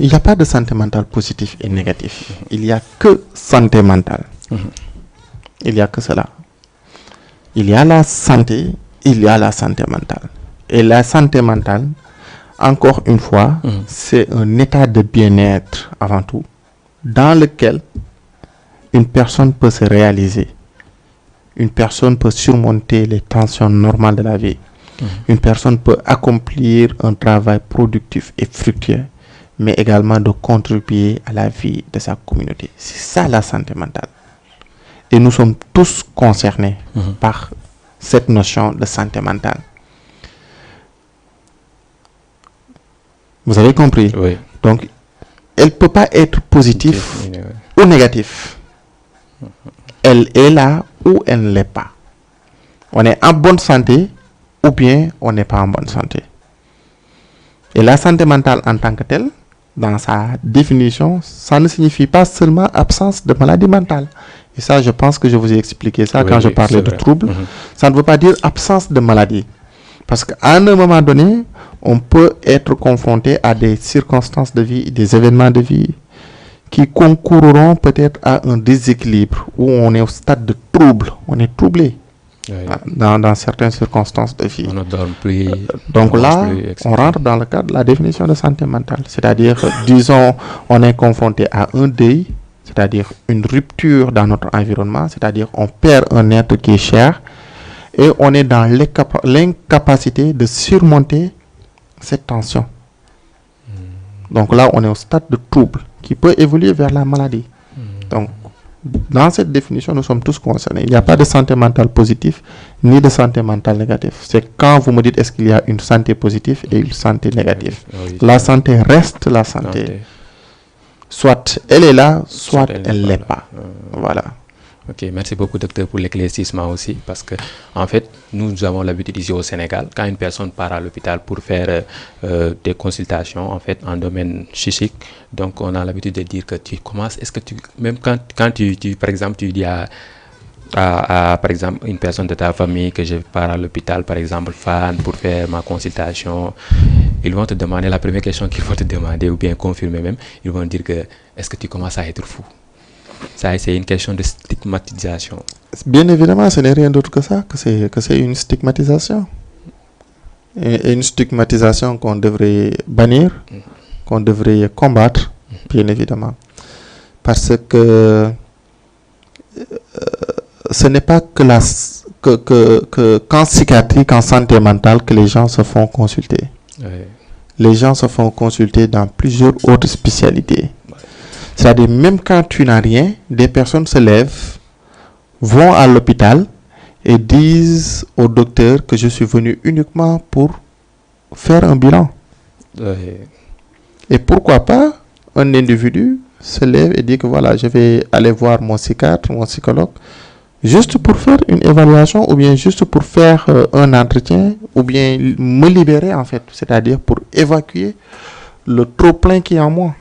il n'y a pas de santé mentale positive et négative. Il n'y a que santé mentale. Il n'y a que cela. Il y a la santé, il y a la santé mentale. Et la santé mentale, encore une fois, c'est un état de bien-être avant tout, dans lequel une personne peut se réaliser. Une personne peut surmonter les tensions normales de la vie. Une personne peut accomplir un travail productif et fructueux, mais également de contribuer à la vie de sa communauté. C'est ça la santé mentale. Et nous sommes tous concernés par cette notion de santé mentale. Vous avez compris? Oui. Donc, elle ne peut pas être positive ou négative. Elle est là ou elle ne l'est pas. On est en bonne santé ou bien on n'est pas en bonne santé. Et la santé mentale en tant que telle, dans sa définition, ça ne signifie pas seulement absence de maladie mentale. Et ça, je pense que je vous ai expliqué ça quand je parlais de troubles. Ça ne veut pas dire absence de maladie. Parce qu'à un moment donné, on peut être confronté à des circonstances de vie, des événements de vie qui concourront peut-être à un déséquilibre où on est au stade de trouble, on est troublé dans certaines circonstances de vie. On ne dort plus. Donc là, on rentre dans le cadre de la définition de santé mentale. C'est-à-dire, disons, on est confronté à un deuil, c'est-à-dire une rupture dans notre environnement, c'est-à-dire on perd un être qui est cher et on est dans l'incapacité de surmonter cette tension. Donc là, on est au stade de trouble qui peut évoluer vers la maladie. Donc, dans cette définition, nous sommes tous concernés. Il n'y a pas de santé mentale positive ni de santé mentale négative. C'est quand vous me dites est-ce qu'il y a une santé positive et une santé négative. La santé reste la santé. Soit elle est là, soit elle ne l'est pas. Voilà. Ok, merci beaucoup docteur pour l'éclaircissement aussi, parce que en fait, nous avons l'habitude ici au Sénégal, quand une personne part à l'hôpital pour faire des consultations en fait en domaine chichique, donc on a l'habitude de dire que tu commences, est-ce que tu, même quand tu par exemple, tu dis par exemple une personne de ta famille que je pars à l'hôpital, par exemple Fan, pour faire ma consultation, ils vont te demander, la première question qu'ils vont te demander, ou bien confirmer même, ils vont dire que est-ce que tu commences à être fou? Ça, c'est une question de stigmatisation. Bien évidemment, ce n'est rien d'autre que ça, que c'est une stigmatisation. Et une stigmatisation qu'on devrait bannir, qu'on devrait combattre, bien évidemment. Parce que ce n'est pas qu'en psychiatrie, qu'en santé mentale, que les gens se font consulter. Ouais. Les gens se font consulter dans plusieurs autres spécialités. C'est-à-dire, même quand tu n'as rien, des personnes se lèvent, vont à l'hôpital et disent au docteur que je suis venu uniquement pour faire un bilan. Ouais. Et pourquoi pas un individu se lève et dit que voilà, je vais aller voir mon psychiatre, mon psychologue, juste pour faire une évaluation ou bien juste pour faire un entretien ou bien me libérer en fait, c'est-à-dire pour évacuer le trop-plein qui est en moi.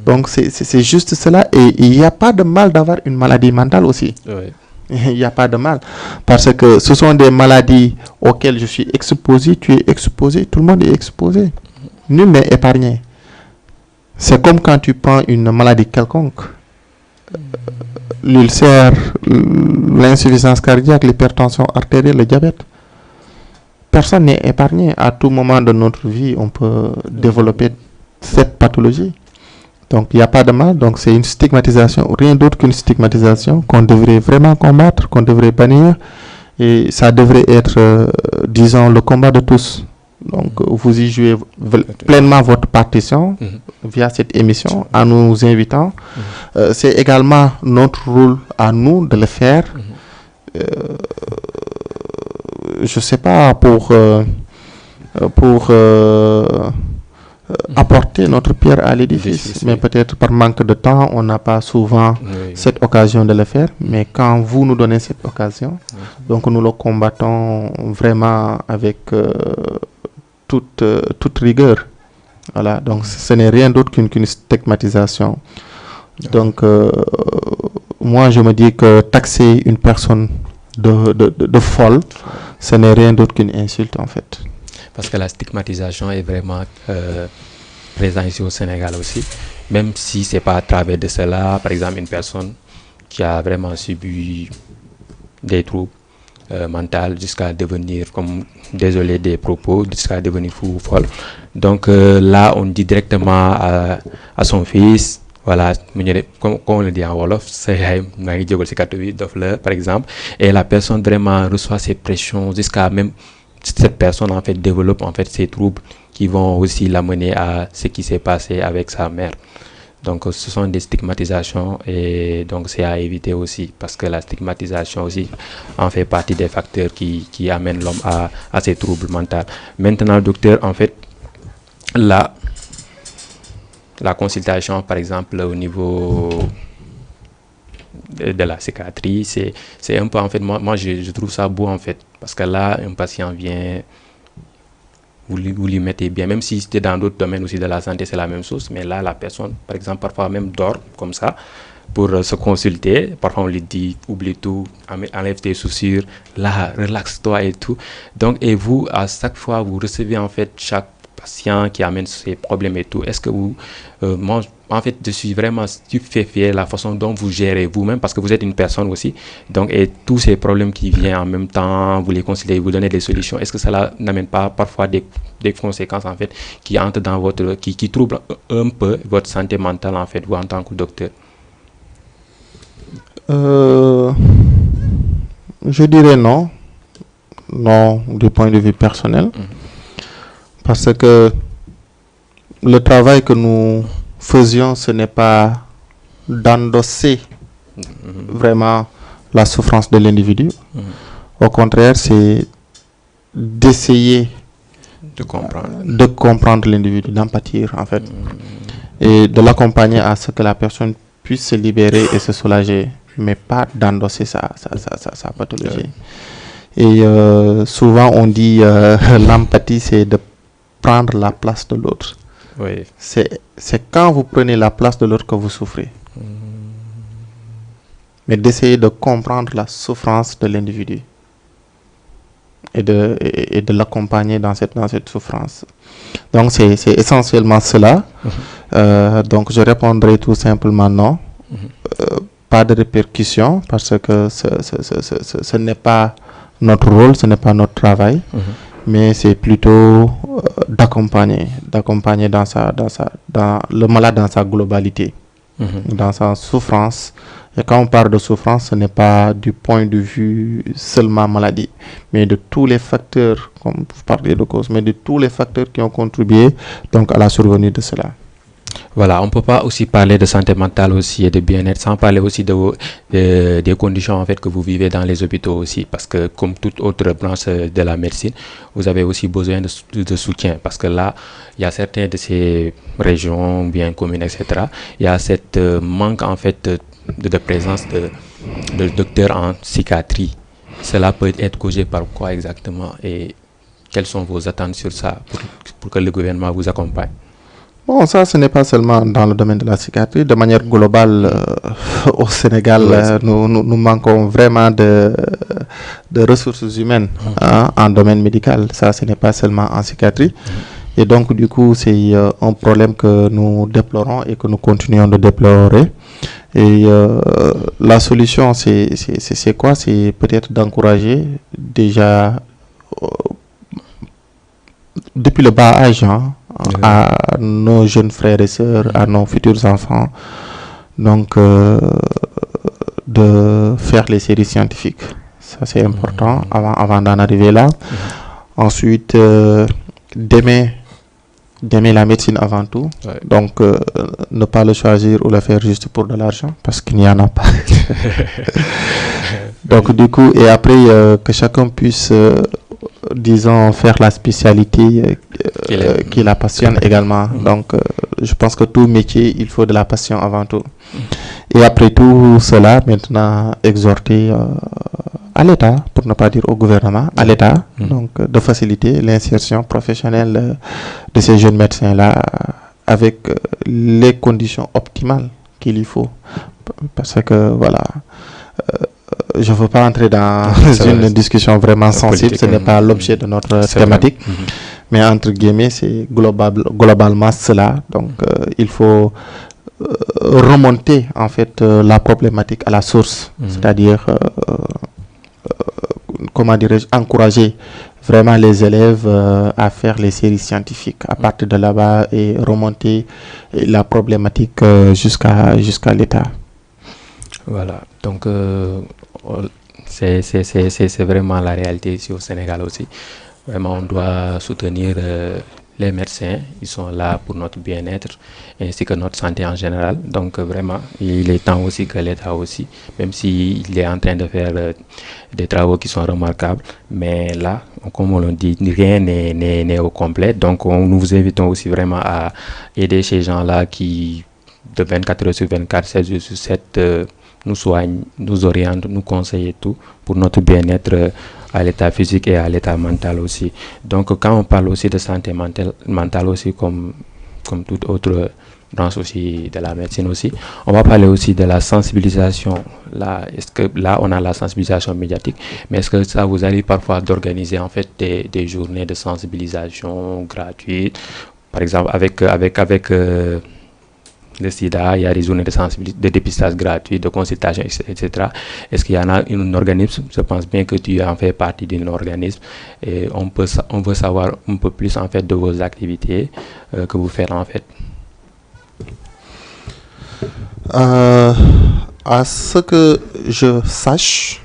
Donc c'est juste cela, et il n'y a pas de mal d'avoir une maladie mentale aussi. Ouais. Il n'y a pas de mal, parce que ce sont des maladies auxquelles je suis exposé, tu es exposé, tout le monde est exposé. Nul n'est épargné. C'est comme quand tu prends une maladie quelconque, l'ulcère, l'insuffisance cardiaque, l'hypertension artérielle, le diabète. Personne n'est épargné. À tout moment de notre vie, on peut développer cette pathologie. Donc, il n'y a pas de mal. Donc, c'est une stigmatisation, rien d'autre qu'une stigmatisation qu'on devrait vraiment combattre, qu'on devrait bannir. Et ça devrait être, disons, le combat de tous. Donc, vous y jouez pleinement votre partition via cette émission en nous invitant. C'est également notre rôle à nous de le faire. Je ne sais pas, pour apporter notre pierre à l'édifice. Mais peut-être par manque de temps, on n'a pas souvent cette occasion de le faire. Mais quand vous nous donnez cette occasion, donc nous le combattons vraiment avec toute rigueur. Voilà, donc ce n'est rien d'autre qu'une stigmatisation. Donc, moi, je me dis que taxer une personne de folle, ce n'est rien d'autre qu'une insulte, en fait. Parce que la stigmatisation est vraiment présente ici au Sénégal aussi. Même si ce n'est pas à travers de cela, par exemple, une personne qui a vraiment subi des troubles mentaux jusqu'à devenir, comme désolé des propos, jusqu'à devenir fou ou folle. Donc là, on dit directement à son fils, voilà, comme on le dit en Wolof, c'est par exemple, et la personne vraiment reçoit ces pressions jusqu'à même cette personne en fait développe en fait ces troubles qui vont aussi l'amener à ce qui s'est passé avec sa mère. Donc ce sont des stigmatisations et donc c'est à éviter aussi parce que la stigmatisation aussi en fait partie des facteurs qui amènent l'homme à ces troubles mentaux. Maintenant, docteur, en fait, la consultation par exemple au niveau de la psychiatrie, c'est un peu en fait, moi je trouve ça beau en fait, parce que là un patient vient, vous lui mettez bien, même si c'était dans d'autres domaines aussi de la santé c'est la même chose, mais là la personne par exemple parfois même dort comme ça pour se consulter, parfois on lui dit oublie tout, enlève tes soucis, là relaxe-toi et tout. Donc et vous à chaque fois vous recevez en fait chaque patient qui amène ses problèmes et tout, est-ce que vous moi en fait je suis vraiment stupéfait la façon dont vous gérez vous-même, parce que vous êtes une personne aussi, donc et tous ces problèmes qui viennent en même temps, vous les considérez, vous donnez des solutions. Est-ce que cela n'amène pas parfois des conséquences en fait qui entrent dans votre qui troublent un peu votre santé mentale en fait, vous en tant que docteur? Je dirais non du point de vue personnel, parce que le travail que nous faisions, ce n'est pas d'endosser vraiment la souffrance de l'individu. Au contraire, c'est d'essayer de comprendre l'individu, d'empâtir en fait, et de l'accompagner à ce que la personne puisse se libérer et se soulager. mais pas d'endosser sa pathologie. Et souvent on dit l'empathie, c'est de prendre la place de l'autre. Oui. C'est quand vous prenez la place de l'autre que vous souffrez. Mais d'essayer de comprendre la souffrance de l'individu et de l'accompagner dans cette souffrance. Donc c'est essentiellement cela. Donc je répondrai tout simplement non. Pas de répercussions parce que ce n'est pas notre rôle, ce n'est pas notre travail, mais c'est plutôt d'accompagner dans le malade dans sa globalité, dans sa souffrance. Et quand on parle de souffrance, ce n'est pas du point de vue seulement maladie, mais de tous les facteurs, comme vous parlez de cause, mais de tous les facteurs qui ont contribué donc à la survenue de cela. Voilà, on ne peut pas aussi parler de santé mentale aussi et de bien-être sans parler aussi des conditions en fait que vous vivez dans les hôpitaux aussi, parce que comme toute autre branche de la médecine, vous avez aussi besoin de soutien, parce que là, il y a certaines de ces régions, bien communes, etc. Il y a cette manque en fait de présence de docteurs en psychiatrie. Cela peut être causé par quoi exactement et quelles sont vos attentes sur ça pour que le gouvernement vous accompagne? Bon, ça, ce n'est pas seulement dans le domaine de la psychiatrie. De manière globale, au Sénégal, nous manquons vraiment de ressources humaines en domaine médical. Ça, ce n'est pas seulement en psychiatrie. Et donc, du coup, c'est un problème que nous déplorons et que nous continuons de déplorer. Et la solution, c'est quoi? C'est peut-être d'encourager déjà depuis le bas âge à nos jeunes frères et sœurs, à nos futurs enfants, donc de faire les séries scientifiques. Ça, c'est important avant d'en arriver là. Ensuite, d'aimer la médecine avant tout. Donc, ne pas le choisir ou le faire juste pour de l'argent, parce qu'il n'y en a pas. Donc, du coup, et après, que chacun puisse, disons, faire la spécialité qui la passionne également. Donc, je pense que tout métier, il faut de la passion avant tout. Et après tout cela, maintenant, exhorter à l'État, pour ne pas dire au gouvernement, à l'État, donc de faciliter l'insertion professionnelle de ces jeunes médecins-là avec les conditions optimales qu'il y faut. Parce que, voilà, je ne veux pas entrer dans une discussion vraiment sensible, ce n'est pas l'objet de notre thématique, mais entre guillemets, c'est globalement cela. Donc, il faut remonter en fait la problématique à la source, c'est-à-dire comment dirais-je, encourager vraiment les élèves à faire les séries scientifiques à partir de là-bas et remonter la problématique jusqu'à l'État. Voilà, donc c'est vraiment la réalité ici au Sénégal aussi. Vraiment, on doit soutenir les médecins, ils sont là pour notre bien-être ainsi que notre santé en général. Donc vraiment, il est temps aussi que l'État aussi, même s'il est en train de faire des travaux qui sont remarquables, mais là, comme on le dit, rien n'est au complet. Donc nous vous invitons aussi vraiment à aider ces gens-là qui, de 24 heures sur 24, 7 jours sur 7, nous soignent, nous orientent, nous conseillent tout pour notre bien-être à l'état physique et à l'état mental aussi. Donc quand on parle aussi de santé mentale aussi comme toute autre branche aussi de la médecine aussi, on va parler aussi de la sensibilisation. Là, est-ce que là on a la sensibilisation médiatique, mais est-ce que ça vous arrive parfois d'organiser en fait des journées de sensibilisation gratuites, par exemple avec le sida, il y a des journées de dépistage gratuit, de consultation, etc. Est-ce qu'il y en a un organisme? Je pense bien que tu en fais partie d'un organisme et on veut savoir un peu plus en fait de vos activités que vous faites en fait. À ce que je sache,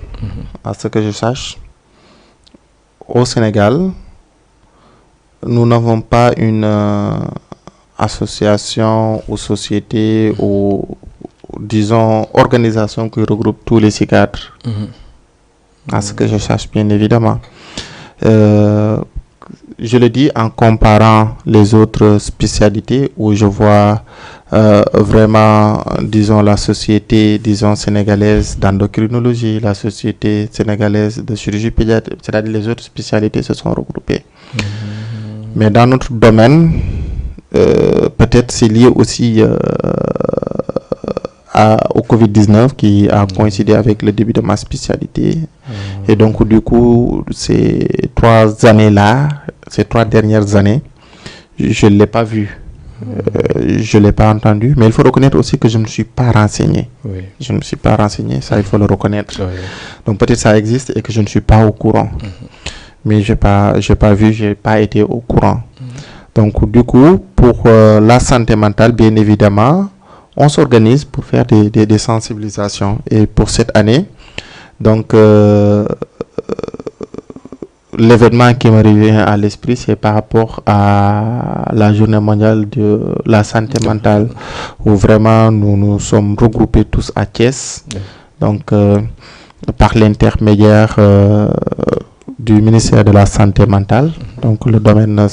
au Sénégal, nous n'avons pas une association ou société ou disons organisation qui regroupe tous les psychiatres. À ce que je sache, bien évidemment. je le dis en comparant les autres spécialités où je vois vraiment, disons, la société, disons, sénégalaise d'endocrinologie, la société sénégalaise de chirurgie pédiatrique, c'est-à-dire les autres spécialités se sont regroupées. Mais dans notre domaine, peut-être c'est lié aussi au Covid-19 qui a coïncidé avec le début de ma spécialité. Et donc, du coup, ces 3 années-là, ces 3 dernières années, je ne l'ai pas vu. Je ne l'ai pas entendu. Mais il faut reconnaître aussi que je ne me suis pas renseigné. Oui. Je ne me suis pas renseigné, ça il faut le reconnaître. Oui. Donc peut-être ça existe et que je ne suis pas au courant. Mais je n'ai pas vu, je n'ai pas été au courant. Donc du coup, pour la santé mentale, bien évidemment, on s'organise pour faire des sensibilisations. Et pour cette année, donc l'événement qui me revient à l'esprit, c'est par rapport à la journée mondiale de la santé mentale, où vraiment nous nous sommes regroupés tous à Thiès, donc par l'intermédiaire du ministère de la santé mentale, donc le domaine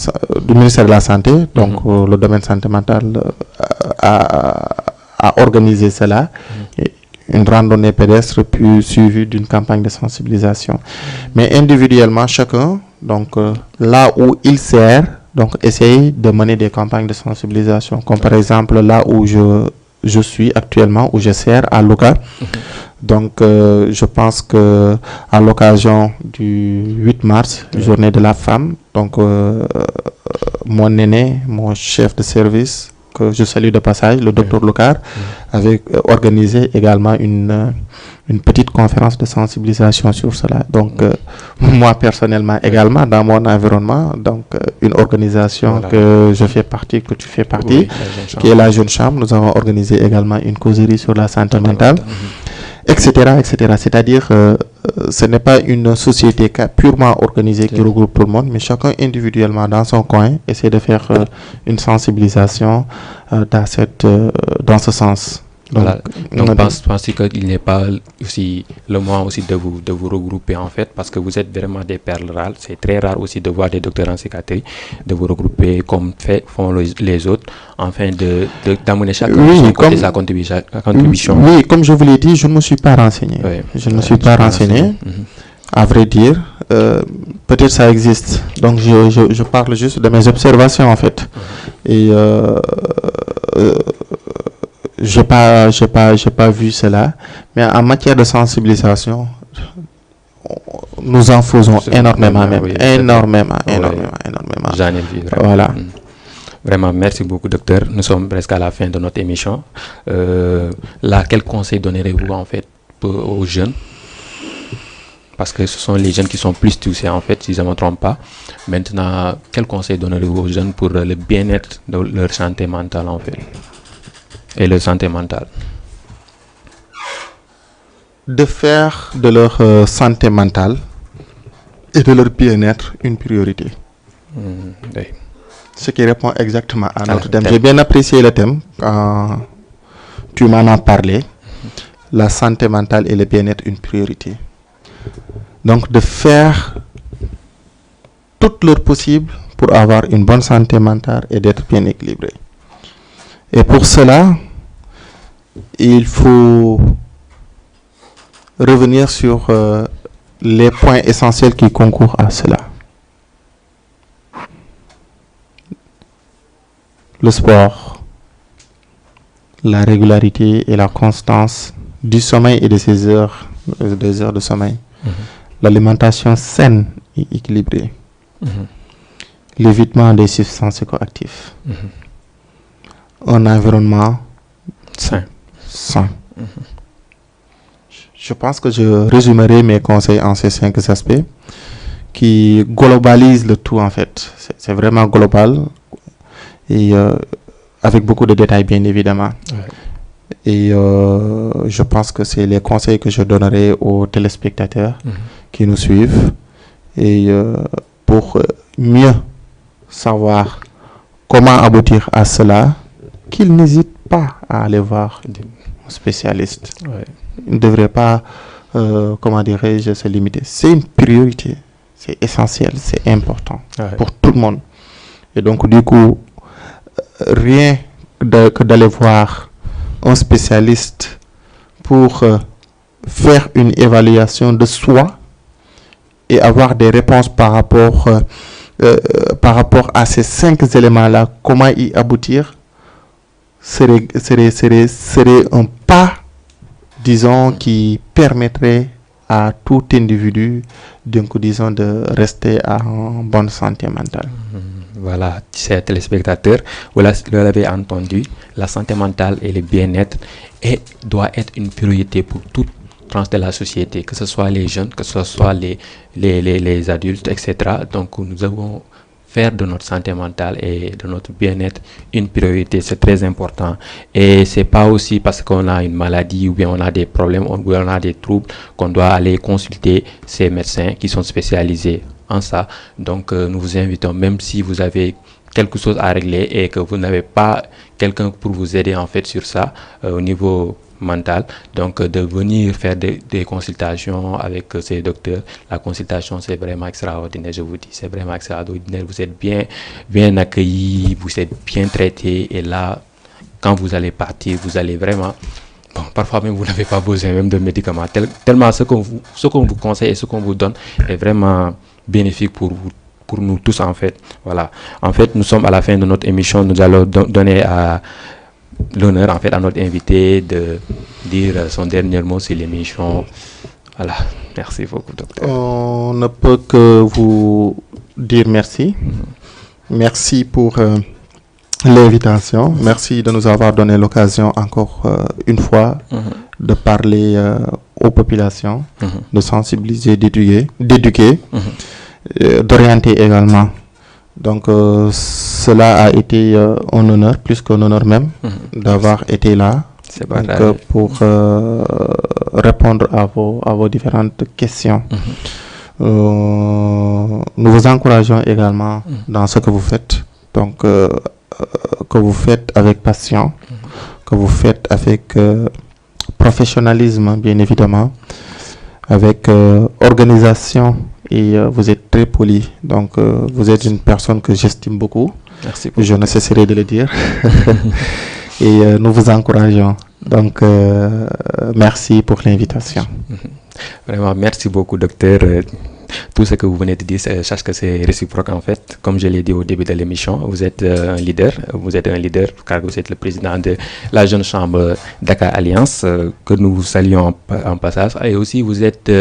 du ministère de la santé, donc le domaine santé mentale a organisé cela. Une randonnée pédestre puis suivie d'une campagne de sensibilisation. Mais individuellement, chacun, donc là où il sert, donc essaye de mener des campagnes de sensibilisation. Comme par exemple là où je suis actuellement, où je sers à Louga. Donc je pense que à l'occasion du 8 mars, journée de la femme, donc mon aîné, mon chef de service, que je salue de passage, le docteur Locar, avait organisé également une petite conférence de sensibilisation sur cela. Donc, moi personnellement également, dans mon environnement, donc une organisation que je fais partie, que tu fais partie, qui est la Jeune Chambre, nous avons organisé également une causerie sur la santé mentale, etc., etc. C'est-à-dire, ce n'est pas une société purement organisée qui regroupe tout le monde, mais chacun individuellement dans son coin essaie de faire une sensibilisation dans ce sens. Donc pensez qu'il n'est pas aussi le moment aussi de vous regrouper en fait, parce que vous êtes vraiment des perles rares. C'est très rare aussi de voir des docteurs en psychiatrie, de vous regrouper comme font les autres, afin d'amener chacun sa contribution. Oui, comme je vous l'ai dit, je ne me suis pas renseigné. Je ne me suis pas renseigné. À vrai dire, peut-être ça existe. Donc je parle juste de mes observations en fait. Et j'ai pas vu cela, mais en matière de sensibilisation, nous en faisons énormément même, énormément. J'en ai vu vraiment. Voilà. Vraiment, merci beaucoup docteur. Nous sommes presque à la fin de notre émission. Quel conseil donnerez-vous en fait aux jeunes? Parce que ce sont les jeunes qui sont plus touchés en fait, si je ne me trompe pas. Maintenant, quel conseil donnerez-vous aux jeunes pour le bien-être de leur santé mentale en fait? Et leur santé mentale. De faire de leur santé mentale et de leur bien-être une priorité. Oui. Ce qui répond exactement à notre thème. J'ai bien apprécié le thème quand tu m'en as parlé. La santé mentale et le bien-être une priorité. Donc de faire tout leur possible pour avoir une bonne santé mentale et d'être bien équilibré. Et pour cela, il faut revenir sur les points essentiels qui concourent à cela. Le sport, la régularité et la constance du sommeil et de ses heures, des heures de sommeil. L'alimentation saine et équilibrée. L'évitement des substances psychoactives. Un environnement sain. Je pense que je résumerai mes conseils en ces 5 aspects qui globalisent le tout en fait. C'est vraiment global et avec beaucoup de détails bien évidemment. Et je pense que c'est les conseils que je donnerai aux téléspectateurs qui nous suivent et pour mieux savoir comment aboutir à cela, qu'ils n'hésitent pas à aller voir un spécialiste. Ils ne devraient pas, comment dirais-je, se limiter. C'est une priorité. c'est essentiel, c'est important Ouais. pour tout le monde. Et donc, du coup, rien que d'aller voir un spécialiste pour faire une évaluation de soi et avoir des réponses par rapport à ces 5 éléments-là, comment y aboutir, serait un pas, disons, qui permettrait à tout individu, donc, disons, de rester en bonne santé mentale. Voilà, chers téléspectateurs, vous l'avez entendu, la santé mentale et le bien-être doit être une priorité pour toute tranche de la société, que ce soit les jeunes, que ce soit les adultes, etc. Donc nous devons faire de notre santé mentale et de notre bien-être une priorité, c'est très important. Et c'est pas aussi parce qu'on a une maladie ou bien on a des problèmes ou on a des troubles qu'on doit aller consulter ces médecins qui sont spécialisés en ça. Donc nous vous invitons, même si vous avez quelque chose à régler et que vous n'avez pas quelqu'un pour vous aider en fait sur ça au niveau mental, donc de venir faire des consultations avec ces docteurs. La consultation, c'est vraiment extraordinaire, je vous dis, c'est vraiment extraordinaire. Vous êtes bien accueillis, vous êtes bien traités, et là, quand vous allez partir, vous allez vraiment... Bon, parfois même vous n'avez pas besoin même de médicaments, tellement ce qu'on vous conseille et ce qu'on vous donne est vraiment bénéfique pour vous, pour nous tous en fait. Voilà. En fait, nous sommes à la fin de notre émission. Nous allons donner l'honneur en fait à notre invité de dire son dernier mot sur l'émission. Voilà. Merci beaucoup, docteur. On ne peut que vous dire merci. Merci pour l'invitation. Merci de nous avoir donné l'occasion encore une fois de parler aux populations, de sensibiliser, d'éduquer, d'orienter également. Donc cela a été un honneur, plus qu'un honneur même, d'avoir été là pour répondre à vos différentes questions. Nous vous encourageons également dans ce que vous faites. Donc que vous faites avec passion, que vous faites avec professionnalisme, bien évidemment, avec organisation, et vous êtes très poli. Donc vous êtes une personne que j'estime beaucoup. Merci beaucoup. Je ne cesserai de le dire. Et nous vous encourageons. Donc merci pour l'invitation. Vraiment, merci beaucoup, docteur. Tout ce que vous venez de dire, sache que c'est réciproque en fait. Comme je l'ai dit au début de l'émission, vous êtes un leader. Vous êtes un leader car vous êtes le président de la jeune chambre Dakar Alliance, que nous saluons en passage. Et aussi, vous êtes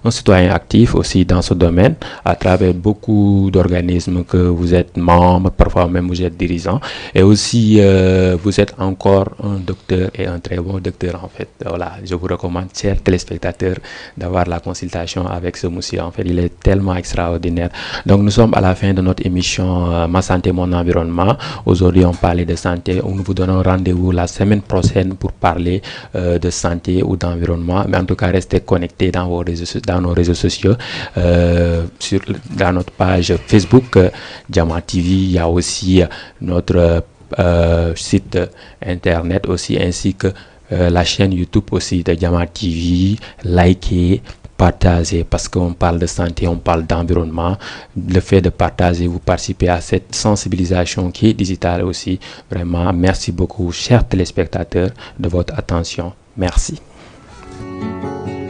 un citoyen actif aussi dans ce domaine à travers beaucoup d'organismes que vous êtes membre, parfois même vous êtes dirigeant. Et aussi, vous êtes encore un docteur et un très bon docteur en fait. Voilà, je vous recommande, chers téléspectateurs, d'avoir la consultation avec ce monsieur. En fait, il est tellement extraordinaire. Donc nous sommes à la fin de notre émission Ma santé, mon environnement. Aujourd'hui on parlait de santé. Nous vous donnons rendez-vous la semaine prochaine pour parler de santé ou d'environnement. Mais en tout cas, restez connectés dans nos réseaux sociaux, dans notre page Facebook Diamant TV. Il y a aussi notre site internet aussi, ainsi que la chaîne YouTube aussi de Diamant TV. Likez, partagez, parce qu'on parle de santé, on parle d'environnement. Le fait de partager, vous participez à cette sensibilisation qui est digitale aussi. Vraiment, merci beaucoup, chers téléspectateurs, de votre attention. Merci.